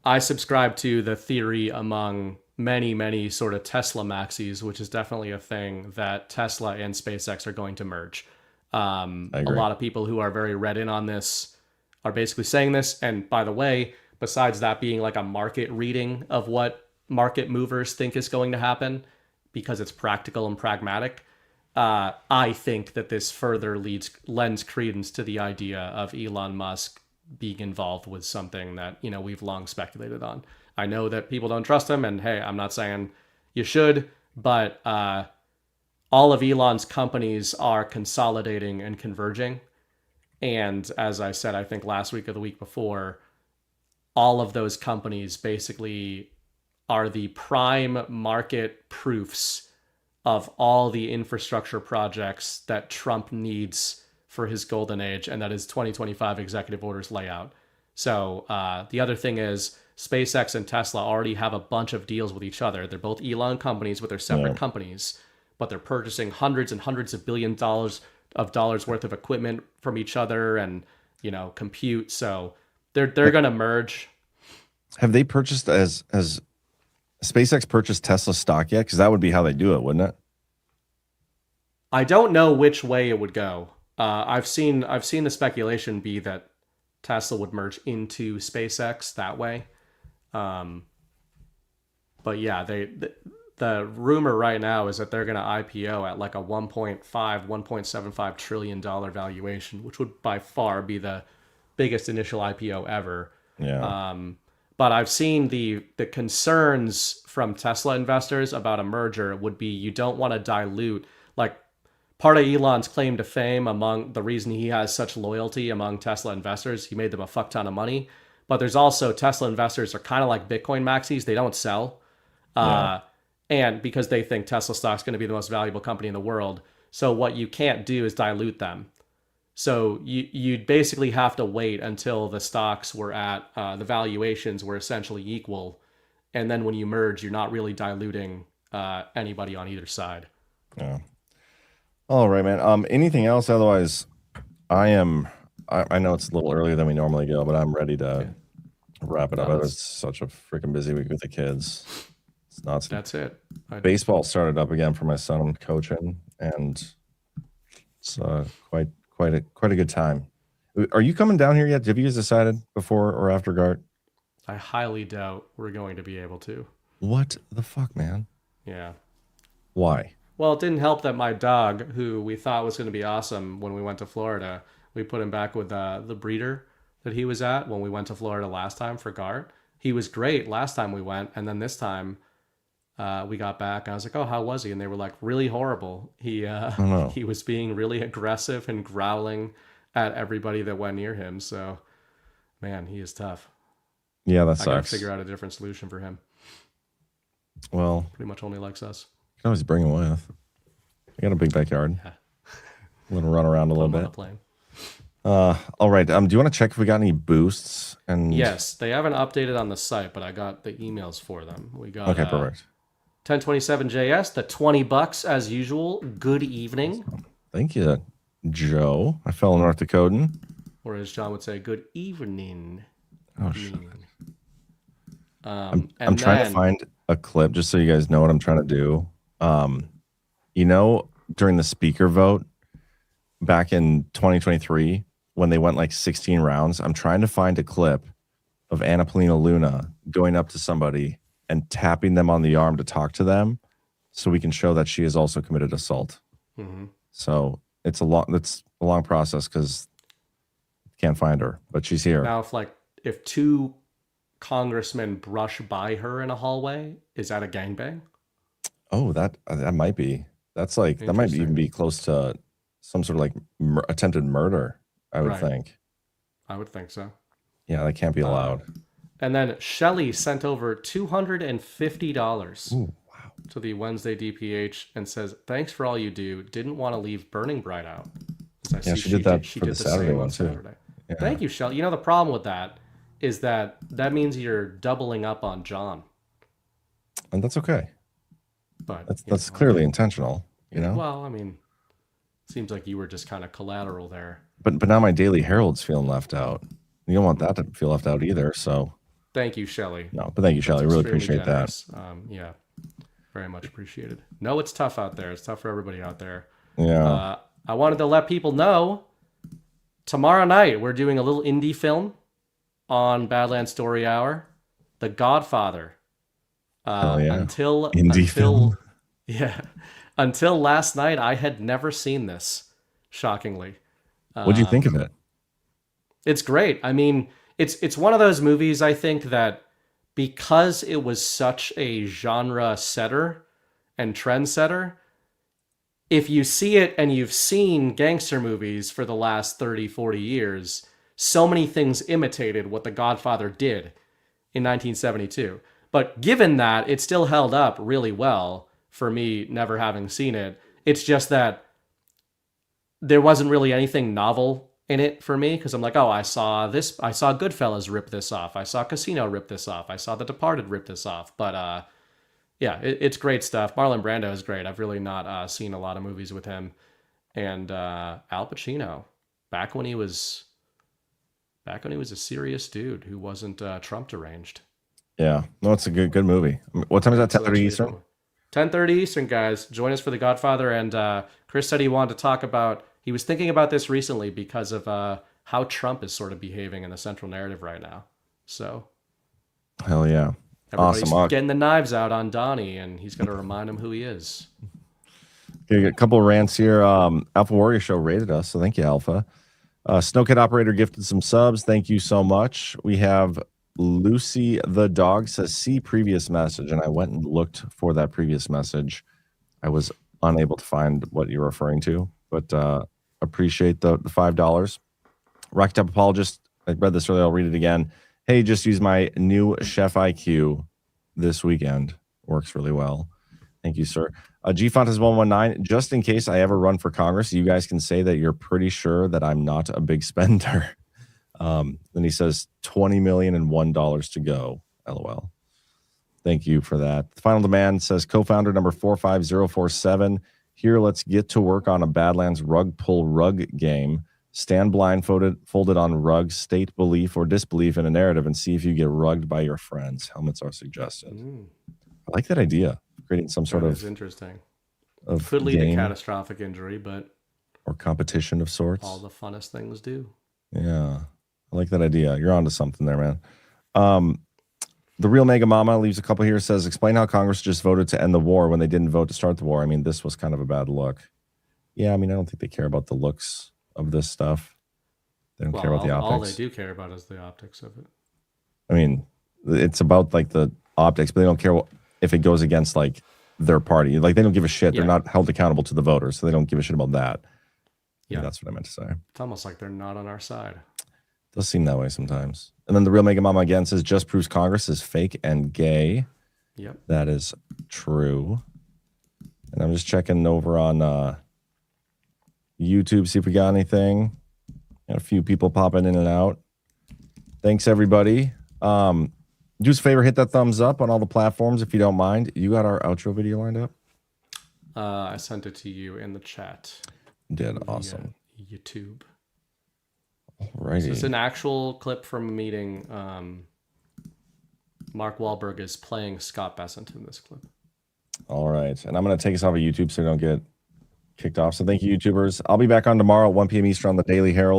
I subscribe to the theory among many sort of Tesla maxis, which is definitely a thing that Tesla and SpaceX are going to merge. A lot of people who are very read in on this are basically saying this. And by the way, besides that being like a market reading of what market movers think is going to happen, because it's practical and pragmatic, I think that this further lends credence to the idea of Elon Musk being involved with something that, we've long speculated on. I know that people don't trust him, and hey, I'm not saying you should, but all of Elon's companies are consolidating and converging. And as I said, I think last week or the week before, all of those companies basically are the prime market proofs of all the infrastructure projects that Trump needs for his golden age, and that his 2025 executive orders lay out. So the other thing is SpaceX and Tesla already have a bunch of deals with each other. They're both Elon companies with their separate companies, but they're purchasing hundreds and hundreds of billions of dollars worth of equipment from each other and, compute. So they're going to merge. Have they purchased has SpaceX purchased Tesla stock yet? Because that would be how they do it, wouldn't it? I don't know which way it would go. I've seen the speculation be that Tesla would merge into SpaceX that way. But yeah, the rumor right now is that they're going to IPO at like a 1.75 trillion dollar valuation, which would by far be the biggest initial IPO ever. Yeah. But I've seen the concerns from Tesla investors about a merger would be you don't want to dilute, like, part of Elon's claim to fame, among the reason he has such loyalty among Tesla investors, he made them a fuck ton of money. But there's also Tesla investors are kind of like Bitcoin maxis. They don't sell. And because they think Tesla stock's going to be the most valuable company in the world. So what you can't do is dilute them. So you'd basically have to wait until the stocks were at, the valuations were essentially equal. And then when you merge, you're not really diluting anybody on either side. Yeah. All right, man. Anything else? Otherwise, I know it's a little earlier than we normally go, but I'm ready to wrap it up. It was such a freaking busy week with the kids. It's nuts. That's it. Baseball started up again for my son. I'm coaching, and it's quite a good time. Are you coming down here yet? Have you guys decided before or after Gart? I highly doubt we're going to be able to. What the fuck, man? Yeah. Why? Well, it didn't help that my dog, who we thought was going to be awesome when we went to Florida, we put him back with the breeder that he was at when we went to Florida last time for Gart. He was great last time we went, and then this time we got back, and I was like, oh, how was he? And they were like, really horrible. He was being really aggressive and growling at everybody that went near him. So, man, he is tough. Yeah, that I sucks. gotta figure out a different solution for him. Well, pretty much only likes us. You can always bring him with. You got a big backyard. Yeah. Let him run around a little bit. On the plane. All right. Do you want to check if we got any boosts? And Yes, they haven't updated on the site, but I got the emails for them. We got okay, perfect. 1027JS, the $20 as usual. Good evening. Thank you, Joe. I fell in North Dakotan. Or as John would say, good evening. Oh, shit. And I'm trying to find a clip just so you guys know what I'm trying to do. During the speaker vote back in 2023, when they went like 16 rounds, I'm trying to find a clip of Anna Paulina Luna going up to somebody and tapping them on the arm to talk to them so we can show that she has also committed assault. Mm-hmm. So it's a long process because can't find her, but she's here. Now, if two congressmen brush by her in a hallway, is that a gangbang? Oh, that might be. That's like, that might even be close to some sort of like attempted murder, I would think. I would think so. Yeah, that can't be allowed. And then Shelly sent over $250 to the Wednesday DPH and says, thanks for all you do. Didn't want to leave Burning Bright out. Yeah, she did that for the Saturday one too. Yeah. Thank you, Shelly. The problem with that is that means you're doubling up on John. And that's okay. But that's clearly intentional, Well, seems like you were just kind of collateral there. But now my Daily Herald's feeling left out. You don't want that to feel left out either. So thank you, Shelly. No, but thank you, Shelly. Really appreciate that. Yeah, very much appreciated. No, it's tough out there. It's tough for everybody out there. Yeah. I wanted to let people know tomorrow night we're doing a little indie film on Badlands Story Hour, The Godfather. Until last night, I had never seen this. Shockingly, what'd you think of it? It's great. It's one of those movies. I think that because it was such a genre setter and trendsetter, if you see it and you've seen gangster movies for the last 30, 40 years, so many things imitated what The Godfather did in 1972. But given that, it still held up really well for me, never having seen it. It's just that there wasn't really anything novel in it for me, because I'm like, oh, I saw Goodfellas rip this off. I saw Casino rip this off. I saw The Departed rip this off. But yeah, it's great stuff. Marlon Brando is great. I've really not seen a lot of movies with him. And Al Pacino, back when he was a serious dude who wasn't Trump deranged. Yeah, no, it's a good movie. What time is that? 10:30 Eastern. 10:30 Eastern, guys. Join us for The Godfather. And Chris said he wanted to talk about. He was thinking about this recently because of how Trump is sort of behaving in the central narrative right now. So, hell yeah, everybody's awesome. Getting the knives out on Donnie, and he's going to remind him who he is. Okay, a couple of rants here. Alpha Warrior Show rated us, so thank you, Alpha. Snowkid Operator gifted some subs. Thank you so much. We have Lucy the dog says, see previous message, and I went and looked for that previous message. I was unable to find what you're referring to, but appreciate the $5. Rocky Top Apologist, I read this earlier, I'll read it again. Hey, just use my new Chef IQ this weekend. Works really well. Thank you, sir. Gfont is 119. Just in case I ever run for Congress, you guys can say that you're pretty sure that I'm not a big spender. Then he says $20 million and $1 to go. LOL. Thank you for that. The Final Demand says co-founder number 45047. Here, let's get to work on a Badlands rug pull rug game. Stand blindfolded on rug, state belief or disbelief in a narrative, and see if you get rugged by your friends. Helmets are suggested. I like that idea. Creating some sort of interesting. Of could lead game to catastrophic injury, but or competition of sorts. All the funnest things do. Yeah, I like that idea. You're onto something there, man. The Real Mega Mama leaves a couple here. Says, explain how Congress just voted to end the war when they didn't vote to start the war. I mean, this was kind of a bad look. Yeah, I mean, I don't think they care about the looks of this stuff. They don't care about the optics. All they do care about is the optics of it. I mean, it's about like the optics, but they don't care if it goes against like their party. Like they don't give a shit. Yeah. They're not held accountable to the voters, so they don't give a shit about that. Yeah, that's what I meant to say. It's almost like they're not on our side. Does seem that way sometimes. And then the Real Mega Mama again says, just proves Congress is fake and gay. Yep. That is true. And I'm just checking over on YouTube, see if we got anything. Got a few people popping in and out. Thanks, everybody. Do us a favor, hit that thumbs up on all the platforms if you don't mind. You got our outro video lined up? I sent it to you in the chat. Did. Awesome. YouTube. Alrighty. So it's an actual clip from a meeting. Mark Wahlberg is playing Scott Bessent in this clip. All right. And I'm going to take us off of YouTube so we don't get kicked off. So thank you, YouTubers. I'll be back on tomorrow at 1 p.m. Eastern on the Daily Herold.